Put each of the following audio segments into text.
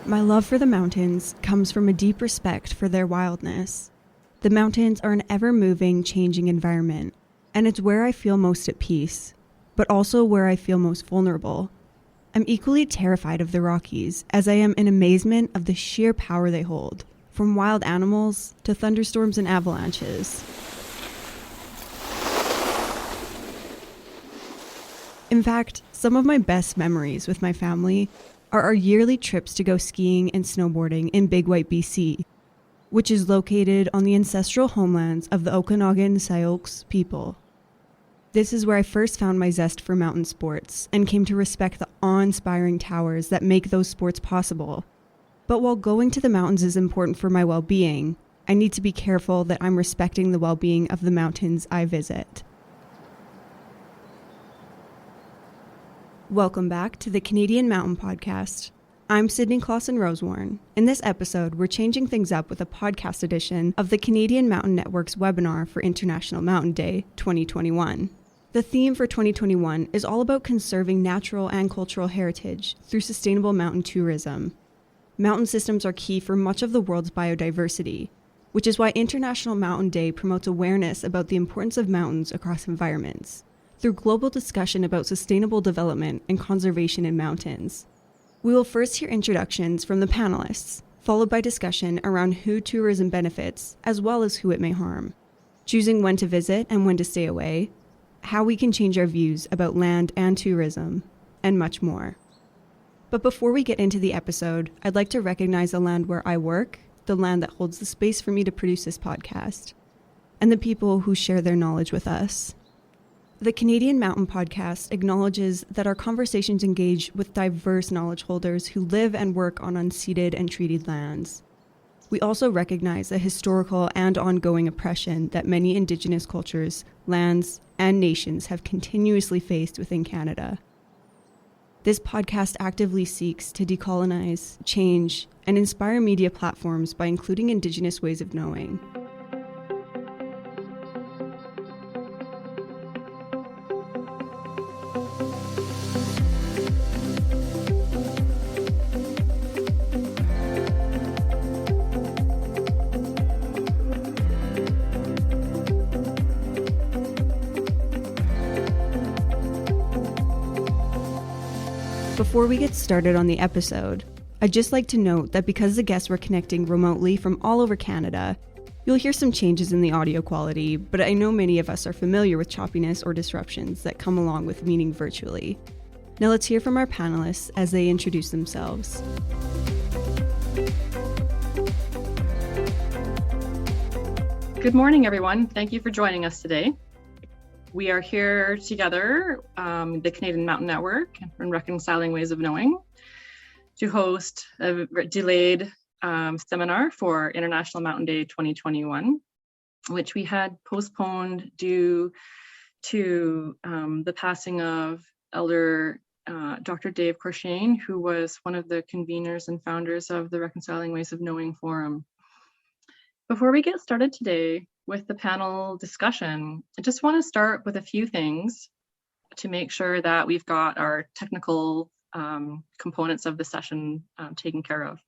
My love for the mountains comes from a deep respect for their wildness. The mountains are an ever-moving, changing environment, and it's where I feel most at peace, but also where I feel most vulnerable. I'm equally terrified of the Rockies, as I am in amazement of the sheer power they hold, from wild animals to thunderstorms and avalanches. In fact, some of my best memories with my family are our yearly trips to go skiing and snowboarding in Big White, BC, which is located on the ancestral homelands of the Okanagan Syilx people. This is where I first found my zest for mountain sports and came to respect the awe-inspiring towers that make those sports possible. But while going to the mountains is important for my well-being, I need to be careful that I'm respecting the well-being of the mountains I visit. Welcome back to the Canadian Mountain Podcast. I'm Sydney Clausen-Rosewarne. In this episode, we're changing things up with a podcast edition of the Canadian Mountain Network's webinar for International Mountain Day 2021. The theme for 2021 is all about conserving natural and cultural heritage through sustainable mountain tourism. Mountain systems are key for much of the world's biodiversity, which is why International Mountain Day promotes awareness about the importance of mountains across environments, through global discussion about sustainable development and conservation in mountains. We will first hear introductions from the panelists, followed by discussion around who tourism benefits, as well as who it may harm, choosing when to visit and when to stay away, how we can change our views about land and tourism, and much more. But before we get into the episode, I'd like to recognize the land where I work, the land that holds the space for me to produce this podcast, and the people who share their knowledge with us. The Canadian Mountain Podcast acknowledges that our conversations engage with diverse knowledge holders who live and work on unceded and treated lands. We also recognize the historical and ongoing oppression that many Indigenous cultures, lands, and nations have continuously faced within Canada. This podcast actively seeks to decolonize, change, and inspire media platforms by including Indigenous ways of knowing. Before we get started on the episode, I'd just like to note that because the guests were connecting remotely from all over Canada, you'll hear some changes in the audio quality, but I know many of us are familiar with choppiness or disruptions that come along with meeting virtually. Now let's hear from our panelists as they introduce themselves. Good morning, everyone. Thank you for joining us today. We are here together, the Canadian Mountain Network and Reconciling Ways of Knowing, to host a delayed seminar for International Mountain Day 2021, which we had postponed due to the passing of Elder Dr. Dave Courchene, who was one of the conveners and founders of the Reconciling Ways of Knowing Forum. Before we get started today with the panel discussion, I just want to start with a few things to make sure that we've got our technical components of the session taken care of.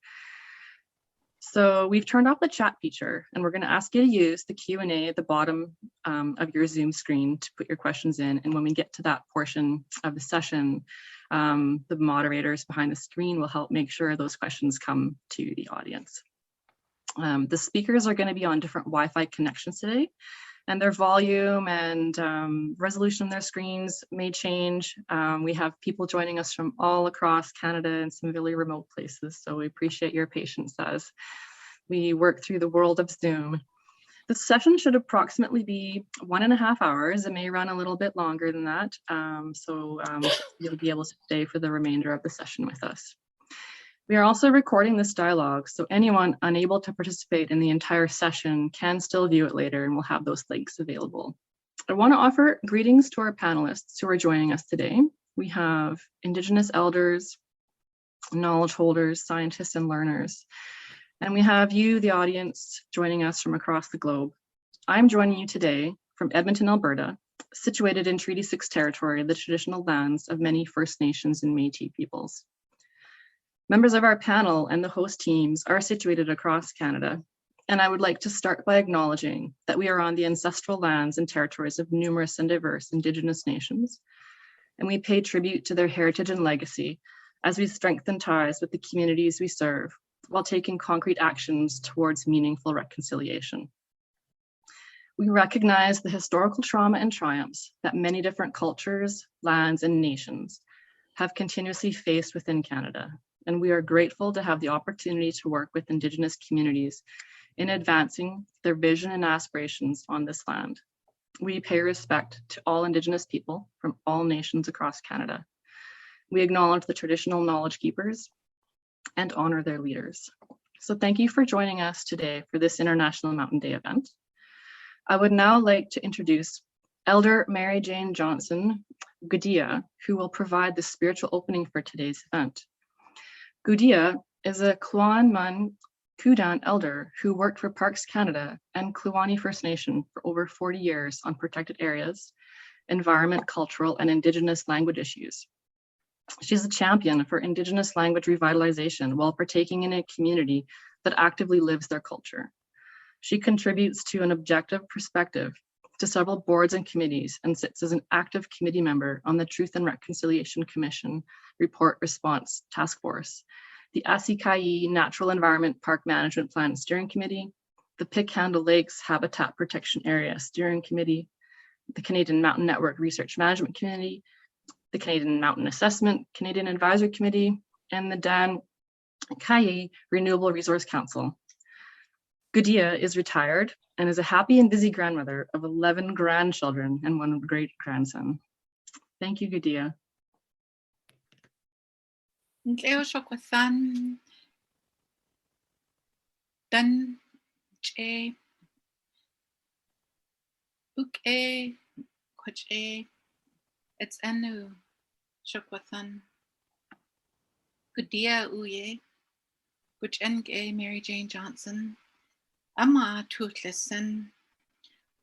So we've turned off the chat feature, and we're going to ask you to use the Q&A at the bottom of your Zoom screen to put your questions in. And when we get to that portion of the session, the moderators behind the screen will help make sure those questions come to the audience. The speakers are going to be on different Wi-Fi connections today, and their volume and resolution of their screens may change. We have people joining us from all across Canada and some really remote places, so we appreciate your patience as we work through the world of Zoom. The session should approximately be 1.5 hours. It may run a little bit longer than that, so you'll be able to stay for the remainder of the session with us. We are also recording this dialogue, so anyone unable to participate in the entire session can still view it later, and we'll have those links available. I want to offer greetings to our panelists who are joining us today. We have Indigenous elders, knowledge holders, scientists, and learners. And we have you, the audience, joining us from across the globe. I'm joining you today from Edmonton, Alberta, situated in Treaty 6 territory, the traditional lands of many First Nations and Métis peoples. Members of our panel and the host teams are situated across Canada, and I would like to start by acknowledging that we are on the ancestral lands and territories of numerous and diverse Indigenous nations, and we pay tribute to their heritage and legacy as we strengthen ties with the communities we serve while taking concrete actions towards meaningful reconciliation. We recognize the historical trauma and triumphs that many different cultures, lands, and nations have continuously faced within Canada, and we are grateful to have the opportunity to work with Indigenous communities in advancing their vision and aspirations on this land. We pay respect to all Indigenous people from all nations across Canada. We acknowledge the traditional knowledge keepers and honor their leaders. So thank you for joining us today for this International Mountain Day event. I would now like to introduce Elder Mary Jane Johnson Gudia, who will provide the spiritual opening for today's event. Gudia is a Kluan-Mun Kudan elder who worked for Parks Canada and Kluane First Nation for over 40 years on protected areas, environment, cultural, and Indigenous language issues. She's a champion for Indigenous language revitalization while partaking in a community that actively lives their culture. She contributes to an objective perspective to several boards and committees and sits as an active committee member on the Truth and Reconciliation Commission Report Response Task Force, the Asikai Natural Environment Park Management Plan Steering Committee, the Pickhandle Lakes Habitat Protection Area Steering Committee, the Canadian Mountain Network Research Management Committee, the Canadian Mountain Assessment Canadian Advisory Committee, and the Dan Kayi Renewable Resource Council. Gudia is retired and is a happy and busy grandmother of 11 grandchildren and one great-grandson. Thank you, Gudia. Ntleo shokwasan dan che uke koche it's anu shokwasan Gudia uye Guchenge Mary Jane Johnson Ama Toothlesson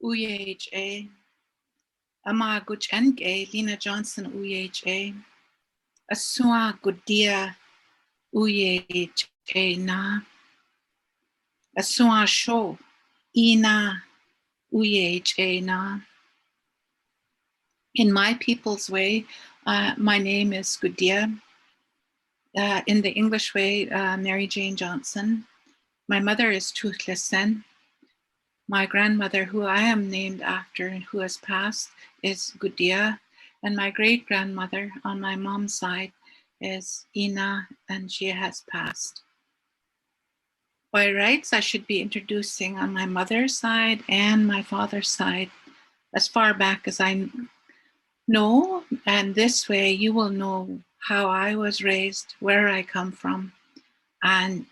UHA Ama Guchenge Lena Johnson UHA Asua Gudia UHA na Asua Sho Ina UHA na. In my people's way, my name is Gudia. In the English way, Mary Jane Johnson. My mother is Toothlesson. My grandmother, who I am named after and who has passed, is Gudia. And my great-grandmother on my mom's side is Ina, and she has passed. By rights, I should be introducing on my mother's side and my father's side as far back as I know, and this way you will know how I was raised, where I come from, and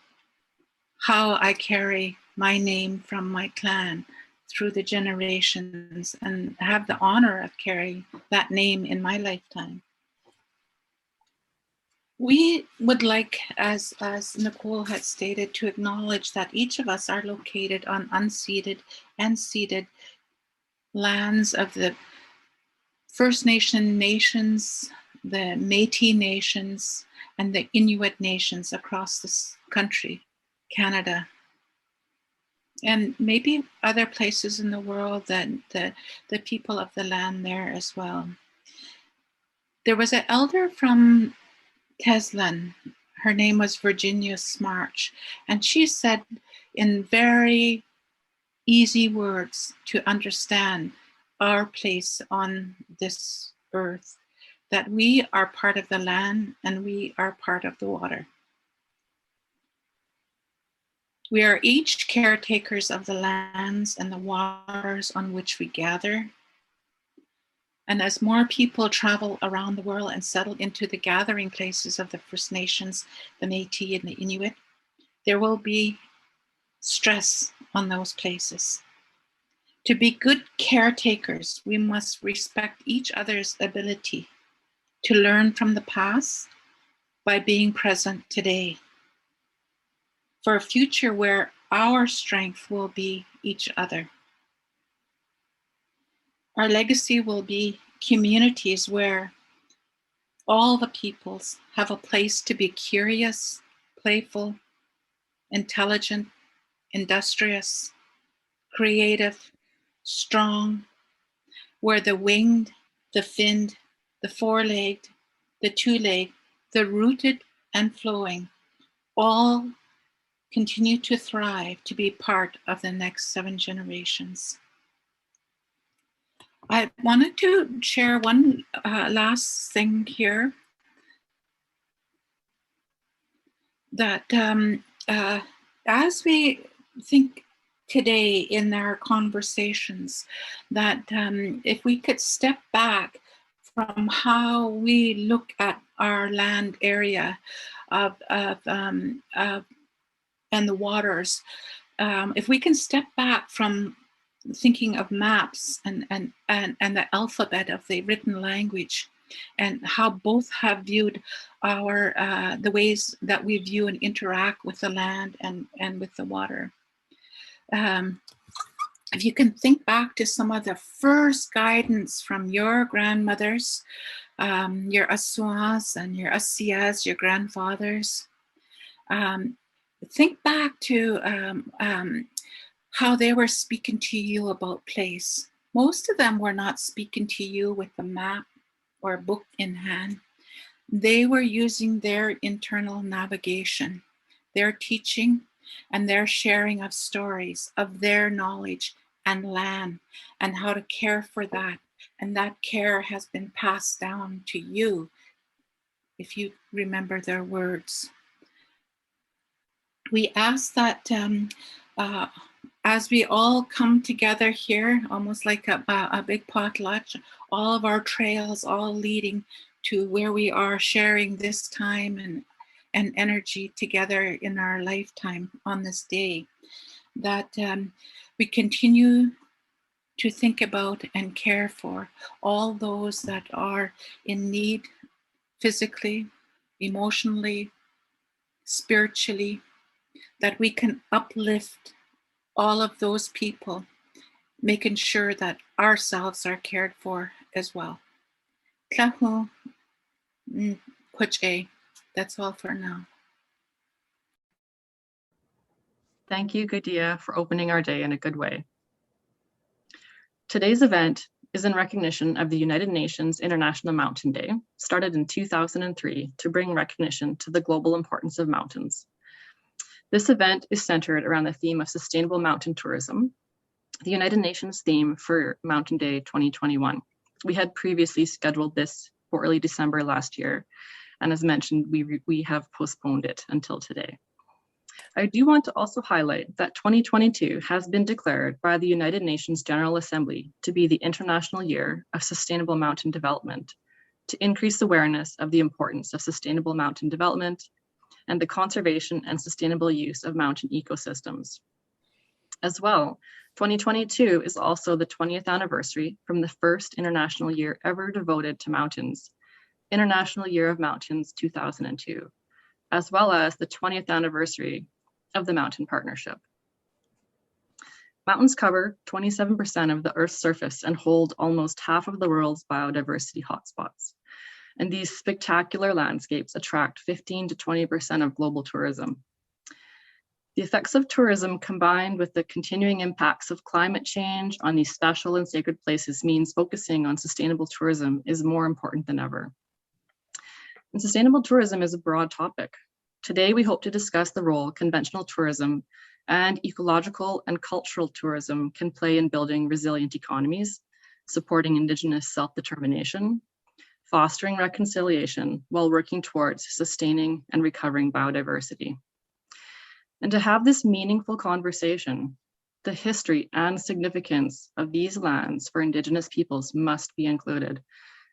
how I carry my name from my clan through the generations and have the honor of carrying that name in my lifetime. We would like, as Nicole had stated, to acknowledge that each of us are located on unceded and ceded lands of the First Nation nations, the Métis nations, and the Inuit nations across this country, Canada, and maybe other places in the world that the people of the land there as well. There was an elder from Teslan. Her name was Virginia Smarch, and she said in very easy words to understand our place on this earth, that we are part of the land and we are part of the water. We are each caretakers of the lands and the waters on which we gather. And as more people travel around the world and settle into the gathering places of the First Nations, the Métis and the Inuit, there will be stress on those places. To be good caretakers, we must respect each other's ability to learn from the past by being present today, for a future where our strength will be each other. Our legacy will be communities where All the peoples have a place to be curious, playful, intelligent, industrious, creative, strong, where the winged, the finned, the four-legged, the two-legged, the rooted and flowing, all continue to thrive to be part of the next 7 generations. I wanted to share one last thing here, that as we think today in our conversations, that if we could step back from how we look at our land area and the waters, if we can step back from thinking of maps and the alphabet of the written language, and how both have viewed our the ways that we view and interact with the land and with the water. If you can think back to some of the first guidance from your grandmothers, your Asuas and your Asias, your grandfathers, think back to how they were speaking to you about place. Most of them were not speaking to you with a map or a book in hand. They were using their internal navigation, their teaching, and their sharing of stories, of their knowledge and land, and how to care for that. And that care has been passed down to you, if you remember their words. We ask that as we all come together here, almost like a big potluck, all of our trails all leading to where we are sharing this time and energy together in our lifetime on this day, that we continue to think about and care for all those that are in need physically, emotionally, spiritually, that we can uplift all of those people, making sure that ourselves are cared for as well. Tlahu, Coach. That's all for now. Thank you, Gudia, for opening our day in a good way. Today's event is in recognition of the United Nations International Mountain Day, started in 2003 to bring recognition to the global importance of mountains. This event is centered around the theme of sustainable mountain tourism, the United Nations theme for Mountain Day 2021. We had previously scheduled this for early December last year, and as mentioned, we have postponed it until today. I do want to also highlight that 2022 has been declared by the United Nations General Assembly to be the International Year of Sustainable Mountain Development, to increase awareness of the importance of sustainable mountain development and the conservation and sustainable use of mountain ecosystems. As well, 2022 is also the 20th anniversary from the first international year ever devoted to mountains, International Year of Mountains 2002, as well as the 20th anniversary of the Mountain Partnership. Mountains cover 27% of the Earth's surface and hold almost half of the world's biodiversity hotspots. And these spectacular landscapes attract 15 to 20% of global tourism. The effects of tourism combined with the continuing impacts of climate change on these special and sacred places means focusing on sustainable tourism is more important than ever. And sustainable tourism is a broad topic. Today, we hope to discuss the role conventional tourism and ecological and cultural tourism can play in building resilient economies, supporting Indigenous self-determination, fostering reconciliation while working towards sustaining and recovering biodiversity. And to have this meaningful conversation, the history and significance of these lands for Indigenous peoples must be included,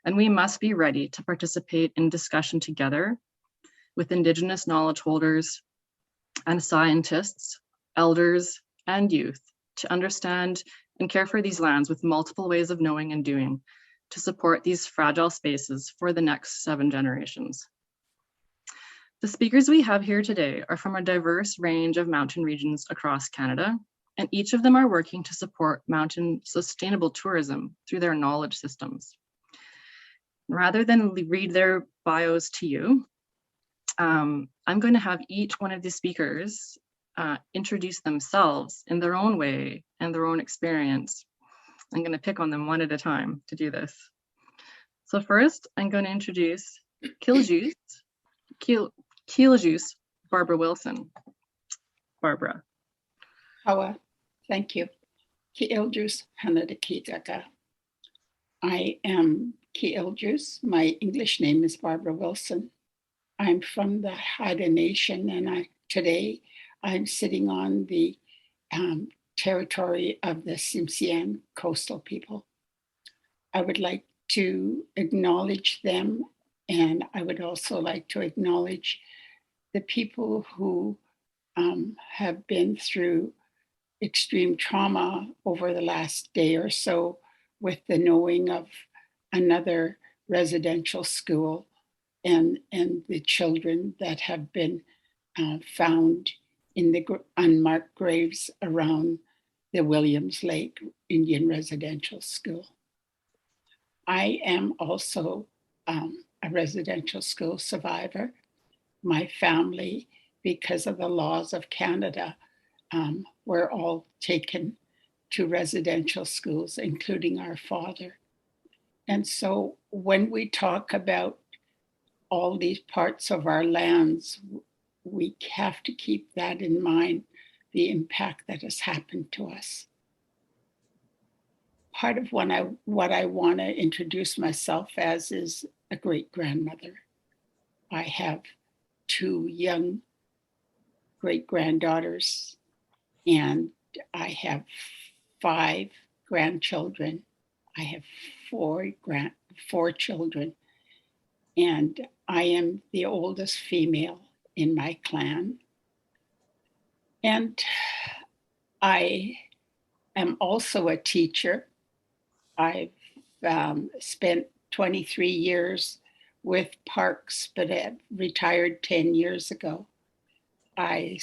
and we must be ready to participate in discussion together with Indigenous knowledge holders and scientists, elders, and youth to understand and care for these lands with multiple ways of knowing and doing, to support these fragile spaces for the next 7 generations. The speakers we have here today are from a diverse range of mountain regions across Canada, and each of them are working to support mountain sustainable tourism through their knowledge systems. Rather than read their bios to you. I'm going to have each one of the speakers introduce themselves in their own way and their own experience. I'm going to pick on them one at a time to do this. So first, I'm going to introduce Kieljuice Barbara Wilson. Barbara. Hawa, thank you. Kieljuice Hanadakitaka. I am Kieljuice. My English name is Barbara Wilson. I'm from the Haida Nation, and today I'm sitting on the territory of the Tsimshian coastal people. I would like to acknowledge them, and I would also like to acknowledge the people who have been through extreme trauma over the last day or so with the knowing of another residential school and the children that have been found in the unmarked graves around the Williams Lake Indian Residential School. I am also a residential school survivor. My family, because of the laws of Canada, were all taken to residential schools, including our father. And so when we talk about all these parts of our lands, we have to keep that in mind, the impact that has happened to us. Part of what I want to introduce myself as is a great-grandmother. I have 2 young great-granddaughters, and I have 5 grandchildren. I have 4 children, and I am the oldest female in my clan. And I am also a teacher. I've spent 23 years with parks, but I retired 10 years ago. I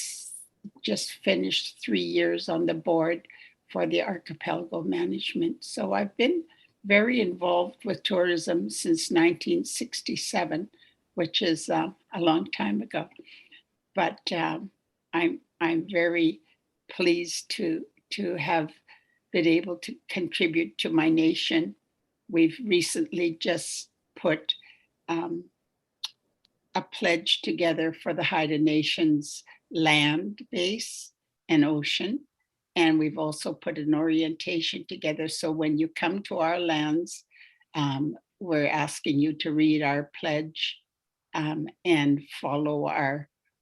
just finished 3 years on the board for the archipelago management. So I've been very involved with tourism since 1967, which is a long time ago. But I'm very pleased to have been able to contribute to my nation. We've recently just put a pledge together for the Haida Nation's land base and ocean. And we've also put an orientation together. So when you come to our lands, we're asking you to read our pledge and follow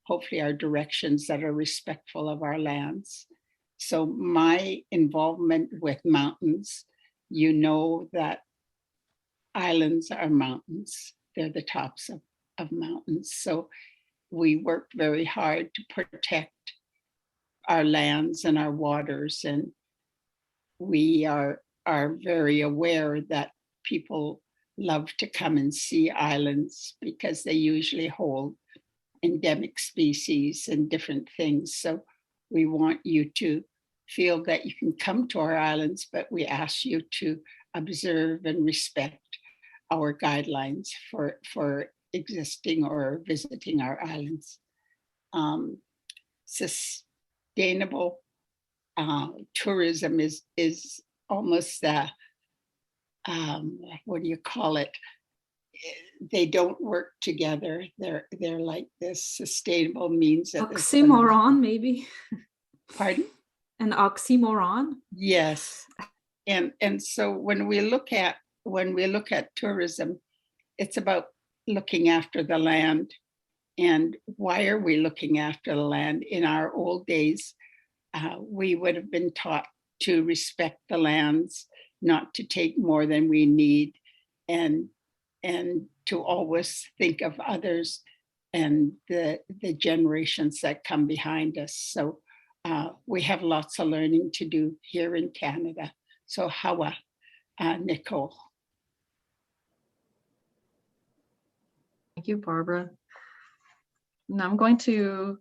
hopefully our directions that are respectful of our lands. So my involvement with mountains, you know that islands are mountains. They're the tops of mountains. So we work very hard to protect our lands and our waters. And we are very aware that people love to come and see islands because they usually hold endemic species and different things. So we want you to feel that you can come to our islands, but we ask you to observe and respect our guidelines for existing or visiting our islands. Sustainable tourism is almost what do you call it? They don't work together. They're like this sustainable means that oxymoron, maybe. Pardon? An oxymoron. Yes, and so when we look at tourism, it's about looking after the land. And why are we looking after the land? In our old days, we would have been taught to respect the lands, not to take more than we need, and to always think of others and the generations that come behind us. So we have lots of learning to do here in Canada. So Hawa, Nicole. Thank you, Barbara. Now I'm going to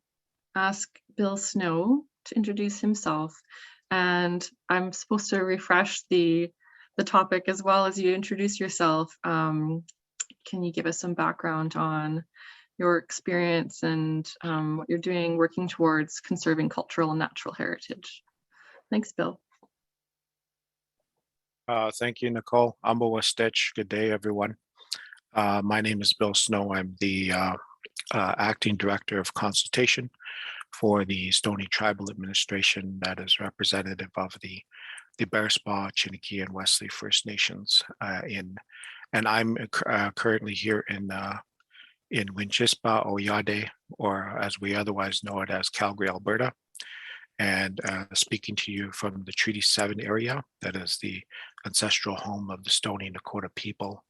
ask Bill Snow to introduce himself. And I'm supposed to refresh the topic as well as you introduce yourself. can you give us some background on your experience and what you're doing working towards conserving cultural and natural heritage? Thanks, Bill. Thank you, Nicole. Amba Stitch. Good day, everyone. My name is Bill Snow. I'm the Acting Director of Consultation for the Stoney Tribal Administration that is representative of the Bearspaw, Chiniki, and Wesley First Nations and I'm currently here in Winchispa, Oyade, or as we otherwise know it as Calgary, Alberta, and speaking to you from the Treaty 7 area, that is the ancestral home of the Stoney Nakoda people,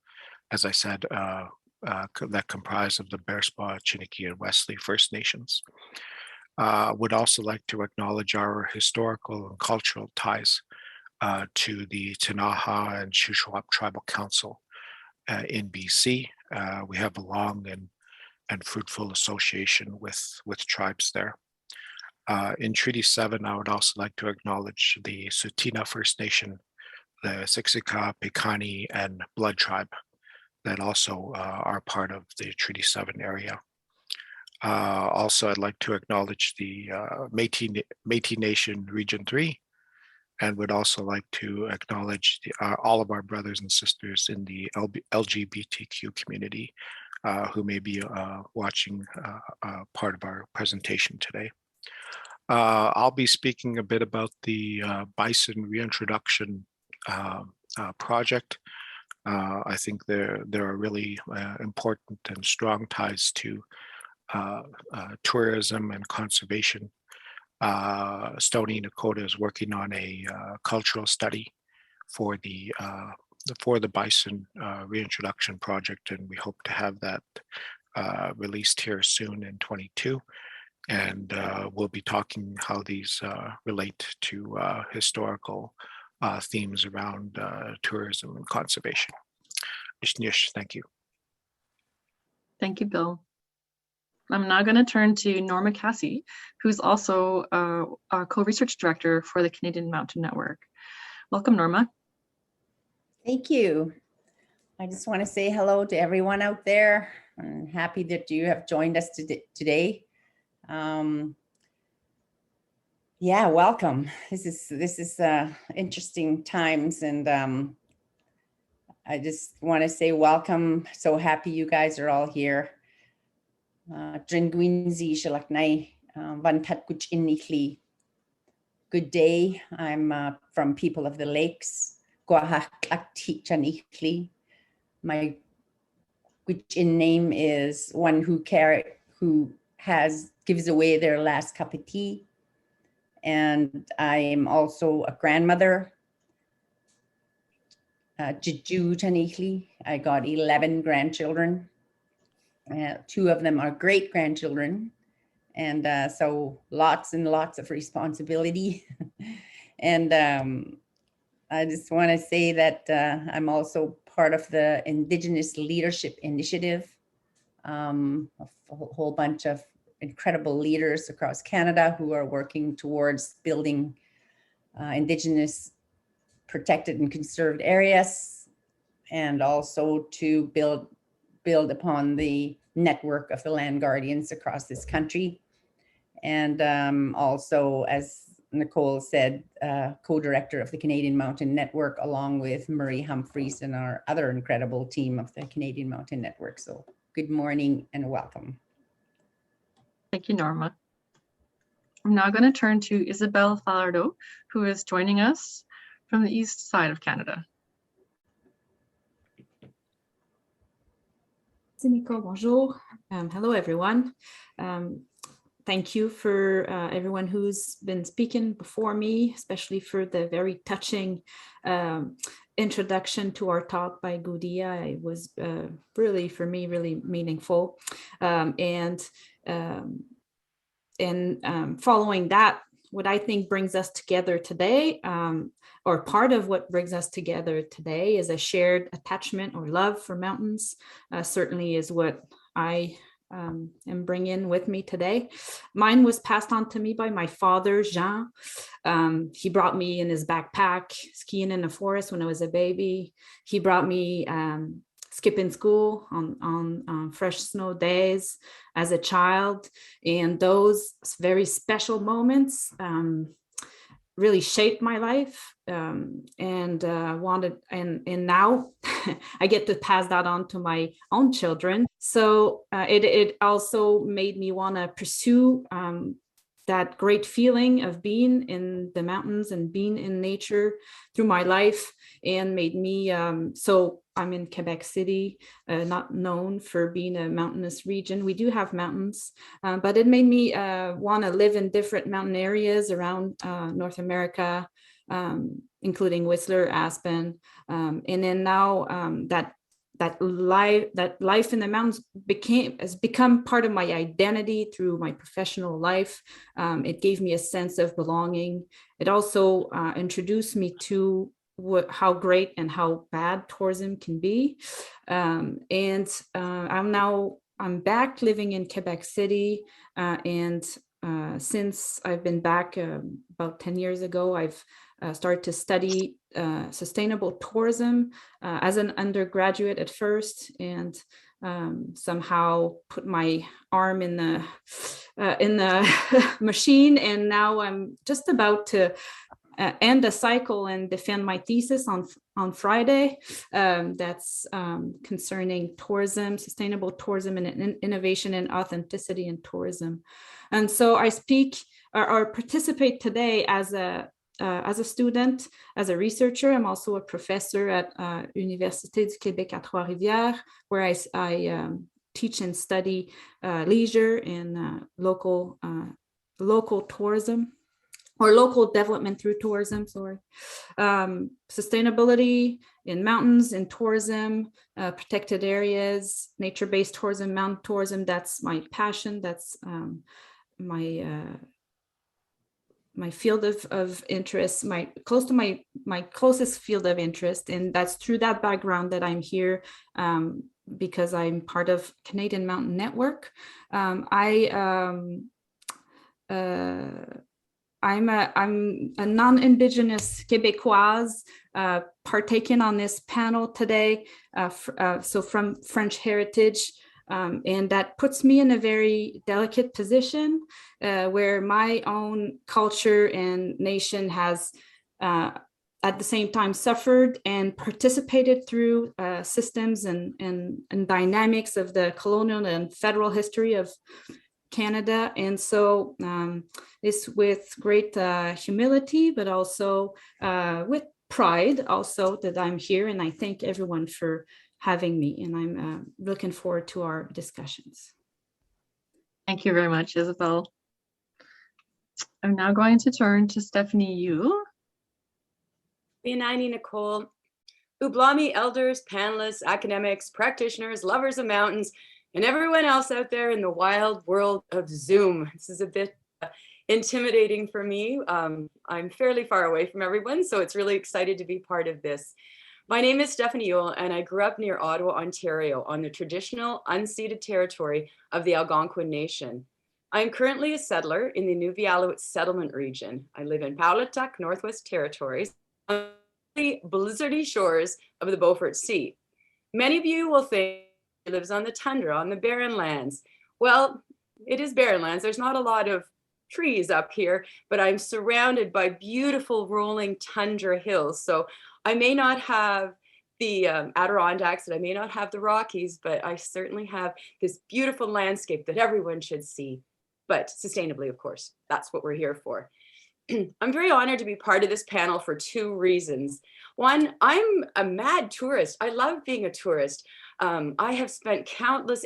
as I said, that comprise of the Bearspaw, Chiniki, and Wesley First Nations. Would also like to acknowledge our historical and cultural ties to the Tinaha and Shuswap Tribal Council in BC. We have a long and fruitful association with tribes there. In Treaty 7, I would also like to acknowledge the Tsuut'ina First Nation, the Siksika, Piikani, and Blood Tribe that also are part of the Treaty 7 area. Also, I'd like to acknowledge the Métis Nation Region 3, and would also like to acknowledge all of our brothers and sisters in the LGBTQ community who may be watching part of our presentation today. I'll be speaking a bit about the Bison reintroduction project. I think there are really important and strong ties to tourism and conservation. Stoney Nakoda is working on a cultural study for the Bison reintroduction project, and we hope to have that released here soon in 22. And we'll be talking how these relate to historical themes around tourism and conservation. Thank you. Thank you, Bill. I'm now going to turn to Norma Cassie, who's also a co-research director for the Canadian Mountain Network. Welcome, Norma. Thank you. I just want to say hello to everyone out there. I'm happy that you have joined us today. Yeah, welcome. This is interesting times, and I just want to say welcome. So happy you guys are all here. Good day. I'm from People of the Lakes. My Gwich'in name is one who gives away their last cup of tea. And I am also a grandmother. Jiju Tanichli. I got 11 grandchildren. 2 of them are great grandchildren. And so lots and lots of responsibility. And I just want to say that I'm also part of the Indigenous Leadership Initiative, a whole bunch of incredible leaders across Canada who are working towards building Indigenous protected and conserved areas, and also to build upon the network of the land guardians across this country. And also, as Nicole said, co-director of the Canadian Mountain Network, along with Murray Humphreys and our other incredible team of the Canadian Mountain Network. So good morning and welcome. Thank you, Norma. I'm now going to turn to Isabelle Falardeau, who is joining us from the east side of Canada. Nicole, bonjour. Hello, everyone. Thank you for everyone who's been speaking before me, especially for the very touching introduction to our talk by Gudia. It was really, for me, really meaningful. And following that, what I think brings us together today, or part of what brings us together today, is a shared attachment or love for mountains. Certainly is what I am bringing with me today. Mine was passed on to me by my father, Jean. He brought me in his backpack skiing in the forest when I was a baby. He brought me skipping school on fresh snow days as a child. And those very special moments really shaped my life, and now I get to pass that on to my own children. So it also made me want to pursue that great feeling of being in the mountains and being in nature through my life, and made me, so I'm in Quebec City, not known for being a mountainous region. We do have mountains, but it made me want to live in different mountain areas around North America, including Whistler, Aspen. And then now that life in the mountains has become part of my identity through my professional life. It gave me a sense of belonging. It also introduced me to how great and how bad tourism can be. And I'm back living in Quebec City. And since I've been back about 10 years ago, I've started to study sustainable tourism as an undergraduate at first, and somehow put my arm in the machine. And now I'm just about to end a cycle and defend my thesis on Friday. That's concerning tourism, sustainable tourism, and innovation and authenticity in tourism. And so I speak or participate today as a student, as a researcher. I'm also a professor at Université Quebec à Trois-Rivières, where I teach and study leisure and local tourism, or local development through tourism, sustainability in mountains and tourism, protected areas, nature-based tourism, mountain tourism. That's my passion. That's my field of interest, my closest field of interest. And that's through that background that I'm here, because I'm part of Canadian Mountain Network. I'm a non-Indigenous Quebecoise partaking on this panel today, so from French heritage, and that puts me in a very delicate position where my own culture and nation has at the same time suffered and participated through systems and dynamics of the colonial and federal history of Canada. And so it's with great humility, but also with pride also that I'm here. And I thank everyone for having me. And I'm looking forward to our discussions. Thank you very much, Isabelle. I'm now going to turn to Stephanie Yuill. Nii Nicole, Ublami elders, panelists, academics, practitioners, lovers of mountains, and everyone else out there in the wild world of Zoom. This is a bit intimidating for me. I'm fairly far away from everyone, so it's really excited to be part of this. My name is Stephanie Yuill, and I grew up near Ottawa, Ontario, on the traditional unceded territory of the Algonquin Nation. I am currently a settler in the Nunavut settlement region. I live in Powlatuck, Northwest Territories, on the blizzardy shores of the Beaufort Sea. Many of you will think it lives on the tundra, on the barren lands. Well, it is barren lands. There's not a lot of trees up here, but I'm surrounded by beautiful rolling tundra hills. So I may not have the Adirondacks, and I may not have the Rockies, but I certainly have this beautiful landscape that everyone should see, but sustainably, of course. That's what we're here for. I'm very honored to be part of this panel for two reasons. One, I'm a mad tourist. I love being a tourist. I have spent countless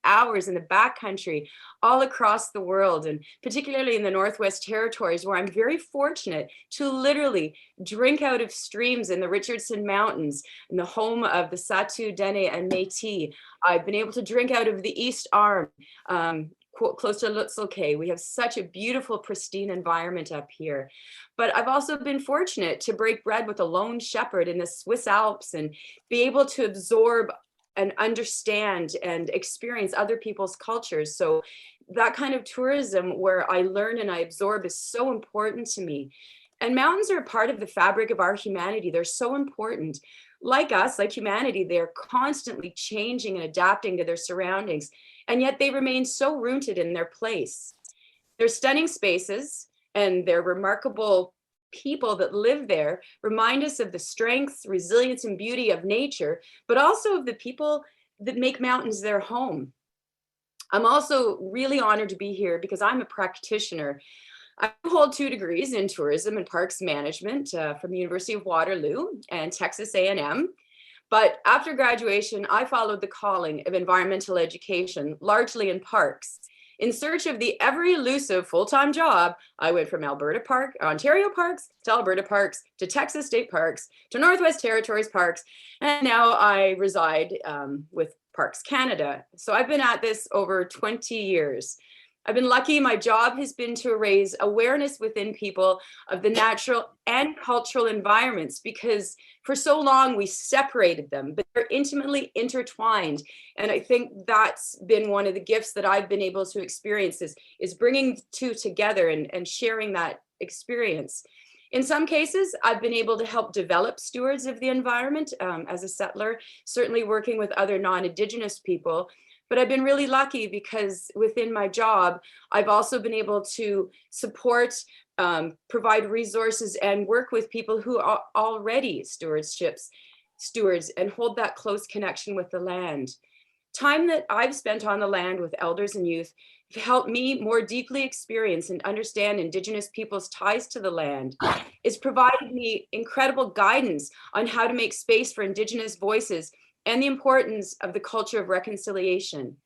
hours in the backcountry all across the world, and particularly in the Northwest Territories, where I'm very fortunate to literally drink out of streams in the Richardson Mountains, in the home of the Satu, Dene, and Métis. I've been able to drink out of the East Arm, close to Lutzel Cay. We have such a beautiful, pristine environment up here. But I've also been fortunate to break bread with a lone shepherd in the Swiss Alps and be able to absorb and understand and experience other people's cultures. So that kind of tourism where I learn and I absorb is so important to me. And mountains are a part of the fabric of our humanity. They're so important. Like us, like humanity, they're constantly changing and adapting to their surroundings, and yet they remain so rooted in their place. Their stunning spaces and their remarkable people that live there remind us of the strength, resilience, and beauty of nature, but also of the people that make mountains their home. I'm also really honored to be here because I'm a practitioner. I hold 2 degrees in tourism and parks management from the University of Waterloo and Texas A&M. But after graduation, I followed the calling of environmental education, largely in parks. In search of the ever elusive full-time job, I went from Ontario Parks to Alberta Parks to Texas State Parks to Northwest Territories Parks, and now I reside with Parks Canada. So I've been at this over 20 years. I've been lucky. My job has been to raise awareness within people of the natural and cultural environments, because for so long we separated them, but they're intimately intertwined. And I think that's been one of the gifts that I've been able to experience is bringing 2 together and sharing that experience. In some cases, I've been able to help develop stewards of the environment as a settler, certainly working with other non-Indigenous people. But I've been really lucky because within my job, I've also been able to support, provide resources, and work with people who are already stewards and hold that close connection with the land. Time that I've spent on the land with elders and youth helped me more deeply experience and understand Indigenous people's ties to the land. It's provided me incredible guidance on how to make space for Indigenous voices and the importance of the culture of reconciliation.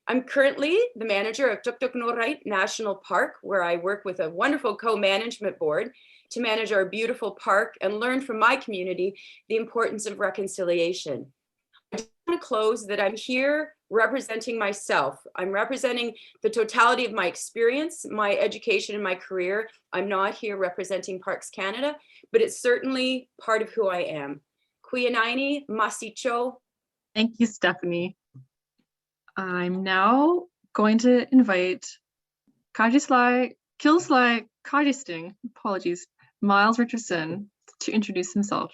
I'm currently the manager of Tuktuknorait National Park, where I work with a wonderful co-management board to manage our beautiful park and learn from my community the importance of reconciliation. I just want to close that I'm here representing myself. I'm representing the totality of my experience, my education, and my career. I'm not here representing Parks Canada, but it's certainly part of who I am. Kuianaini, Masicho. Thank you, Stephanie. I'm now going to invite Kilslai Kajisting, apologies, Miles Richardson to introduce himself.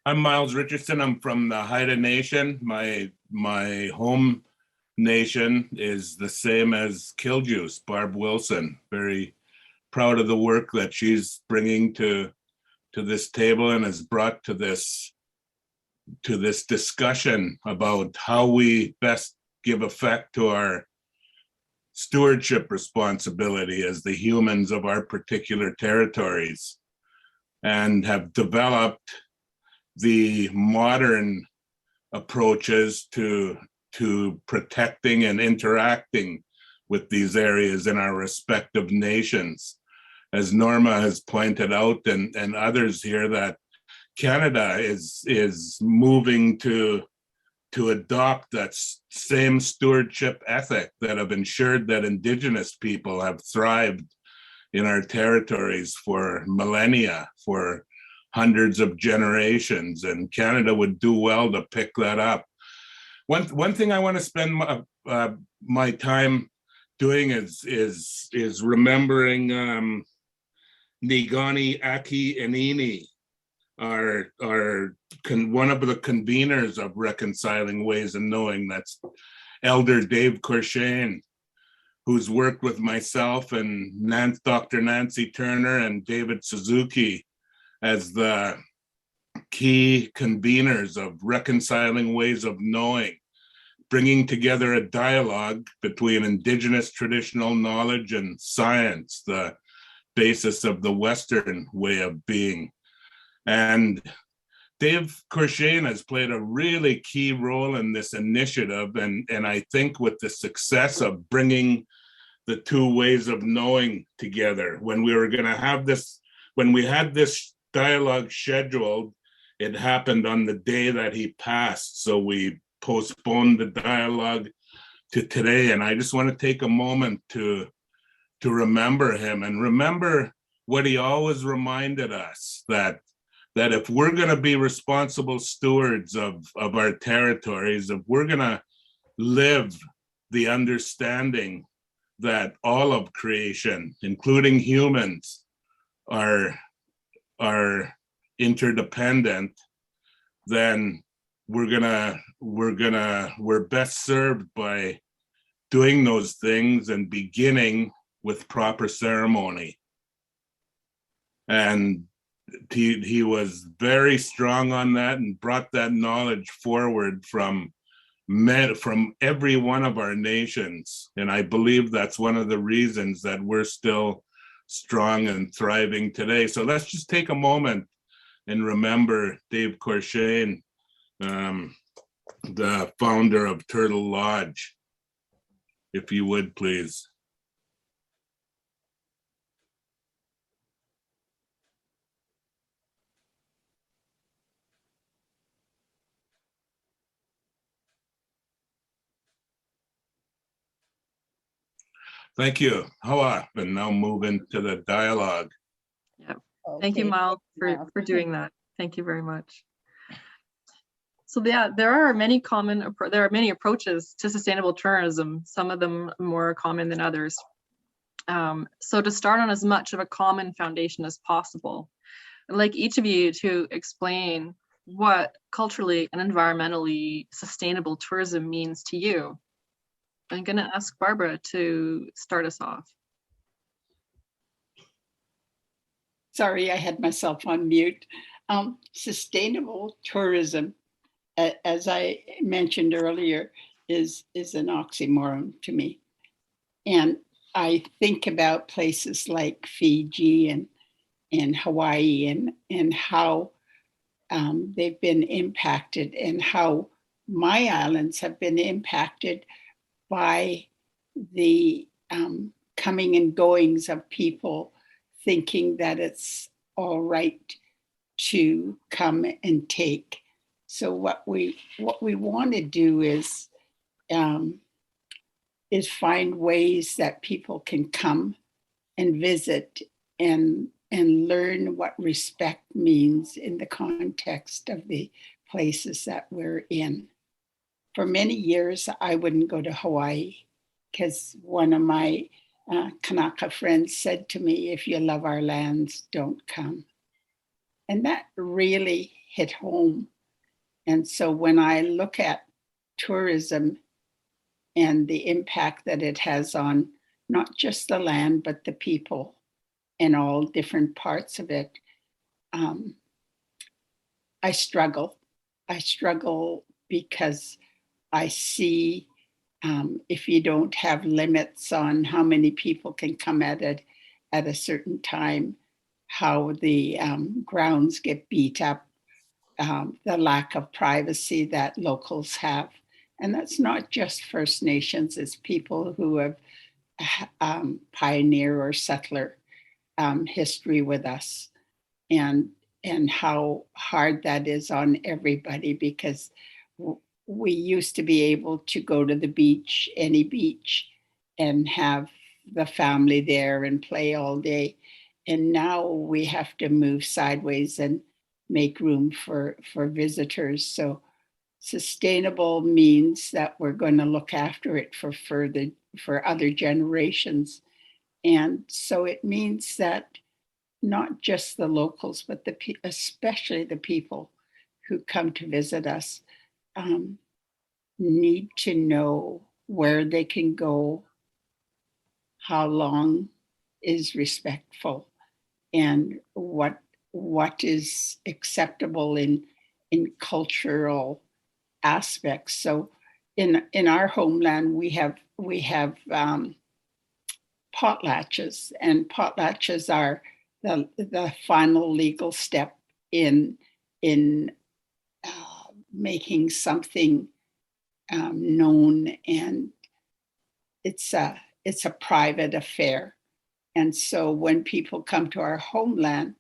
I'm Miles Richardson. I'm from the Haida Nation. My home nation is the same as Killjuice, Barb Wilson. Very proud of the work that she's bringing to this table and has brought to this discussion about how we best give effect to our stewardship responsibility as the humans of our particular territories, and have developed the modern approaches to protecting and interacting with these areas in our respective nations. As Norma has pointed out, and others here, that Canada is moving to adopt that same stewardship ethic that have ensured that Indigenous people have thrived in our territories for millennia, for hundreds of generations, and Canada would do well to pick that up. One thing I want to spend my time doing is remembering Nii Gaani Aki Inini, one of the conveners of Reconciling Ways of Knowing. That's Elder Dave Courchene, who's worked with myself and Dr. Nancy Turner and David Suzuki as the key conveners of Reconciling Ways of Knowing, bringing together a dialogue between Indigenous traditional knowledge and science, the basis of the Western way of being. And Dave Courchene has played a really key role in this initiative, and I think with the success of bringing the 2 ways of knowing together. When we had this dialogue scheduled, it happened on the day that he passed, so we postponed the dialogue to today. And I just want to take a moment to remember him and remember what he always reminded us, that if we're going to be responsible stewards of our territories, if we're going to live the understanding that all of creation, including humans, are are interdependent, then we're best served by doing those things and beginning with proper ceremony. And he was very strong on that and brought that knowledge forward from every one of our nations. And I believe that's one of the reasons that we're still strong and thriving today. So let's just take a moment and remember Dave Courchene, the founder of Turtle Lodge, if you would, please. Thank you. Hoa, and now move into the dialogue. Yeah. Thank you, Miles, for doing that. Thank you very much. So yeah, there are many approaches to sustainable tourism, some of them more common than others. So to start on as much of a common foundation as possible, I'd like each of you to explain what culturally and environmentally sustainable tourism means to you. I'm going to ask Barbara to start us off. Sorry, I had myself on mute. Sustainable tourism, as I mentioned earlier, is an oxymoron to me. And I think about places like Fiji and Hawaii and how they've been impacted, and how my islands have been impacted by the coming and goings of people thinking that it's all right to come and take. So what we want to do is find ways that people can come and visit and learn what respect means in the context of the places that we're in. For many years, I wouldn't go to Hawaii because one of my Kanaka friends said to me, if you love our lands, don't come. And that really hit home. And so when I look at tourism and the impact that it has on not just the land, but the people and all different parts of it, I struggle. I struggle because I see if you don't have limits on how many people can come at it at a certain time, how the grounds get beat up, the lack of privacy that locals have. And that's not just First Nations, it's people who have pioneer or settler history with us, and how hard that is on everybody, because we used to be able to go to the beach, any beach, and have the family there and play all day. And now we have to move sideways and make room for visitors. So sustainable means that we're going to look after it for other generations. And so it means that not just the locals, but especially the people who come to visit us need to know where they can go, how long is respectful, and what is acceptable in cultural aspects. So in our homeland, we have potlatches, and potlatches are the final legal step in making something known, and it's a private affair. And so when people come to our homeland,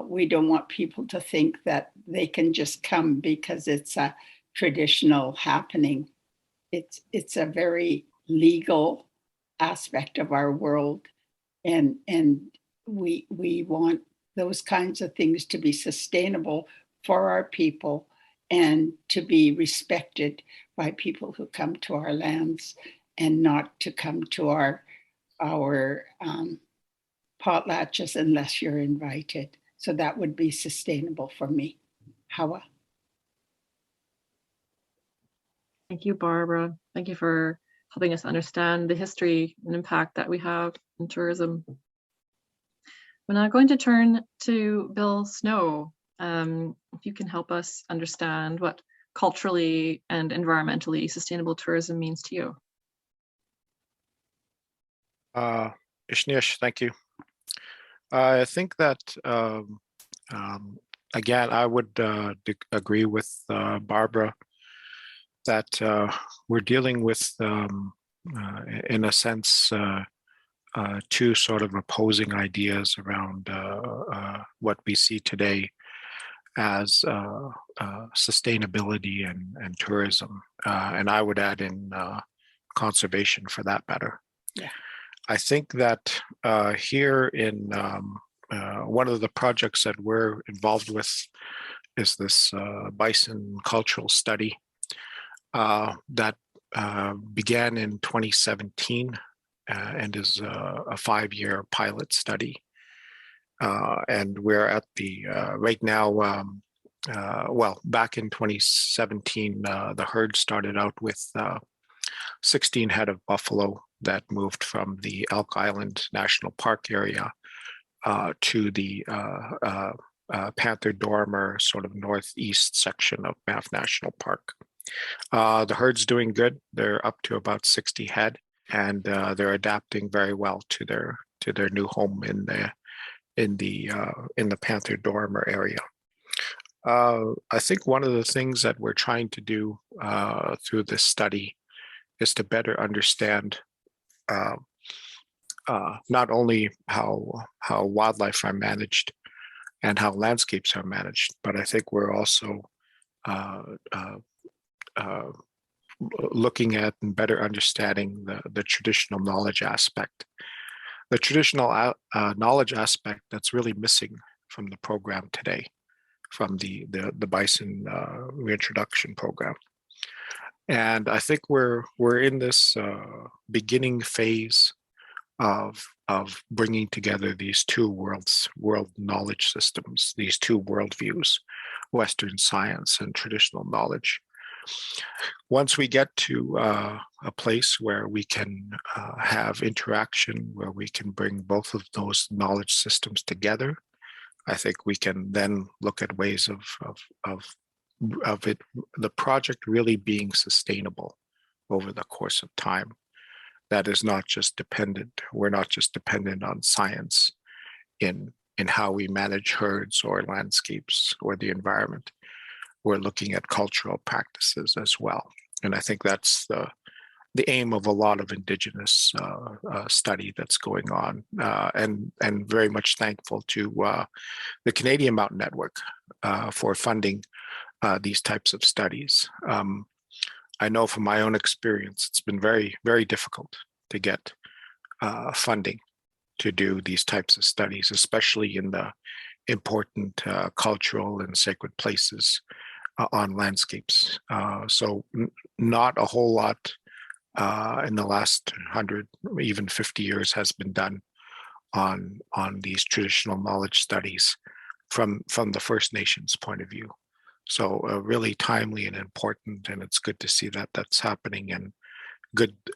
we don't want people to think that they can just come because it's a traditional happening. It's a very legal aspect of our world, and we want those kinds of things to be sustainable for our people and to be respected by people who come to our lands, and not to come to our potlatches unless you're invited. So that would be sustainable for me. Hawa. Thank you, Barbara. Thank you for helping us understand the history and impact that we have in tourism. We're now going to turn to Bill Snow. If you can help us understand what culturally and environmentally sustainable tourism means to you. Ishnish, thank you. I think that, again, I would agree with Barbara that we're dealing with, in a sense, two sort of opposing ideas around what we see today as sustainability and tourism. And I would add in conservation for that matter. Yeah. I think that here in one of the projects that we're involved with is this Bison cultural study that began in 2017 and is a 5-year pilot study. And we're at the, right now, well, back in 2017, the herd started out with 16 head of buffalo that moved from the Elk Island National Park area to the Panther Dormer sort of northeast section of Banff National Park. The herd's doing good. They're up to about 60 head, and they're adapting very well to their new home in the Panther Dormer area. I think one of the things that we're trying to do through this study is to better understand not only how wildlife are managed and how landscapes are managed, but I think we're also looking at and better understanding the traditional knowledge aspect. The traditional knowledge aspect that's really missing from the program today, from the Bison reintroduction program. And I think we're in this beginning phase of bringing together these two world knowledge systems, these two worldviews, Western science and traditional knowledge. Once we get to a place where we can have interaction, where we can bring both of those knowledge systems together, I think we can then look at ways of the project really being sustainable over the course of time. That is not just dependent, we're not just dependent on science in how we manage herds or landscapes or the environment. We're looking at cultural practices as well. And I think that's the aim of a lot of Indigenous study that's going on, and very much thankful to the Canadian Mountain Network for funding these types of studies. I know from my own experience, it's been very, very difficult to get funding to do these types of studies, especially in the important cultural and sacred places on landscapes. So not a whole lot in the last 100, even 50 years has been done on these traditional knowledge studies from the First Nations point of view. So really timely and important, and it's good to see that that's happening. And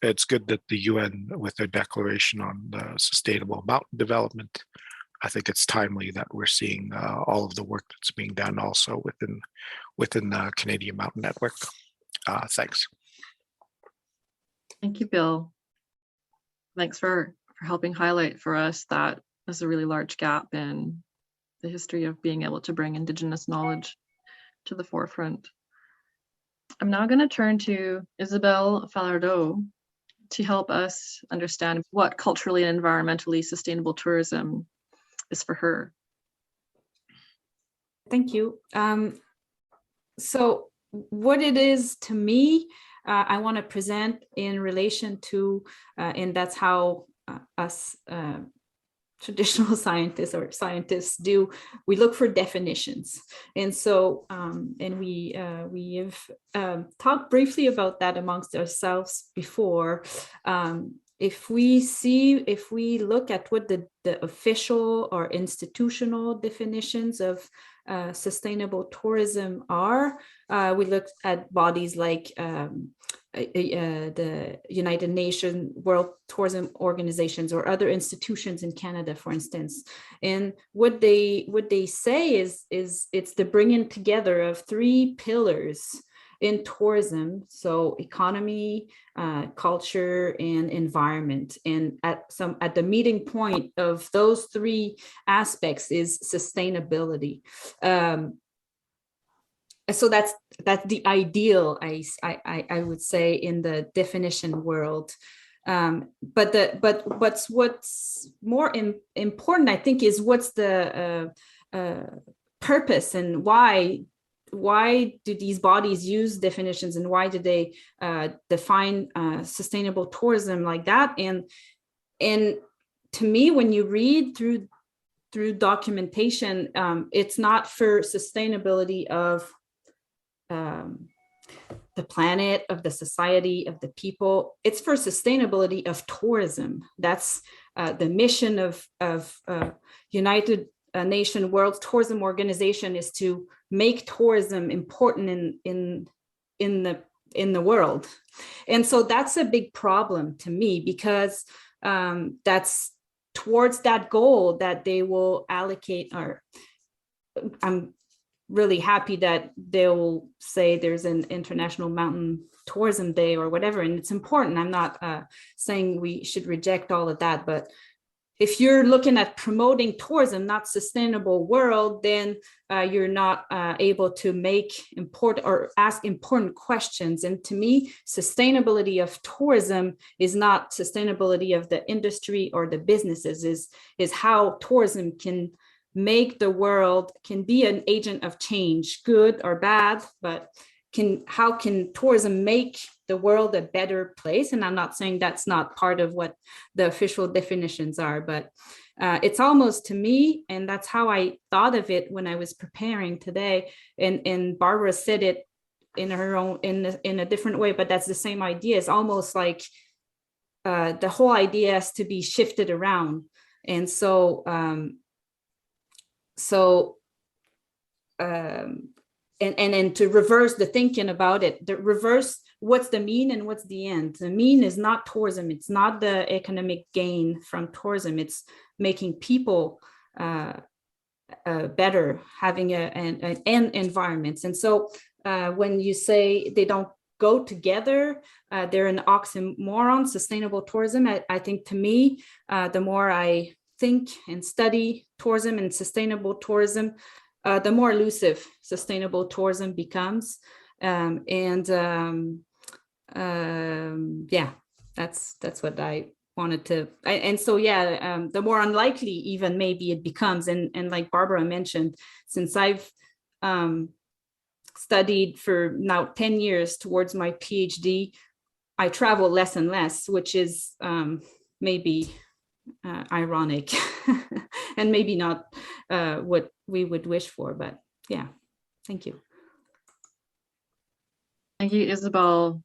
it's good that the UN, with their declaration on the sustainable mountain development, I think it's timely that we're seeing all of the work that's being done also within the Canadian Mountain Network. Thanks. Thank you, Bill. Thanks for helping highlight for us that there's a really large gap in the history of being able to bring Indigenous knowledge to the forefront. I'm now going to turn to Isabelle Falardeau to help us understand what culturally and environmentally sustainable tourism is for her. Thank you. So what it is to me, I want to present in relation to, and that's how us traditional scientists or scientists do, we look for definitions. And so, and we have talked briefly about that amongst ourselves before. if we look at what the official or institutional definitions of sustainable tourism are, we look at bodies like the United Nations, World Tourism Organizations, or other institutions in Canada, for instance. And what they say is it's the bringing together of three pillars in tourism, so economy, culture, and environment. And at the meeting point of those three aspects is sustainability. So that's the ideal, I would say, in the definition world. But what's more important, I think, is what's the purpose, and why do these bodies use definitions, and why do they define sustainable tourism like that? And to me, when you read through documentation, it's not for sustainability of the planet, of the society, of the people. It's for sustainability of tourism. That's the mission of United Nation World Tourism Organization, is to make tourism important in the world. And so that's a big problem to me, because that's towards that goal that they will allocate, or I'm really happy that they'll say there's an International Mountain Tourism Day or whatever, and it's important. I'm not saying we should reject all of that, but if you're looking at promoting tourism, not sustainable world, then you're not able to make important or ask important questions. And to me, sustainability of tourism is not sustainability of the industry or the businesses, is how tourism can make the world, can be an agent of change, good or bad, but how can tourism make the world a better place? And I'm not saying that's not part of what the official definitions are, but it's almost, to me, and that's how I thought of it when I was preparing today. And Barbara said it in her own, in a different way, but that's the same idea. It's almost like the whole idea has to be shifted around. And so, and to reverse the thinking about it, the reverse, what's the mean and what's the end? The mean is not tourism. It's not the economic gain from tourism. It's making people better, having an environments. And so when you say they don't go together, they're an oxymoron, sustainable tourism. I think, to me, the more I think and study tourism and sustainable tourism, the more elusive sustainable tourism becomes. Yeah, that's what I wanted to. And so, yeah, the more unlikely even maybe it becomes. And like Barbara mentioned, since I've studied for now 10 years towards my PhD, I travel less and less, which is maybe ironic and maybe not what we would wish for, but yeah, thank you. Thank you, Isabelle.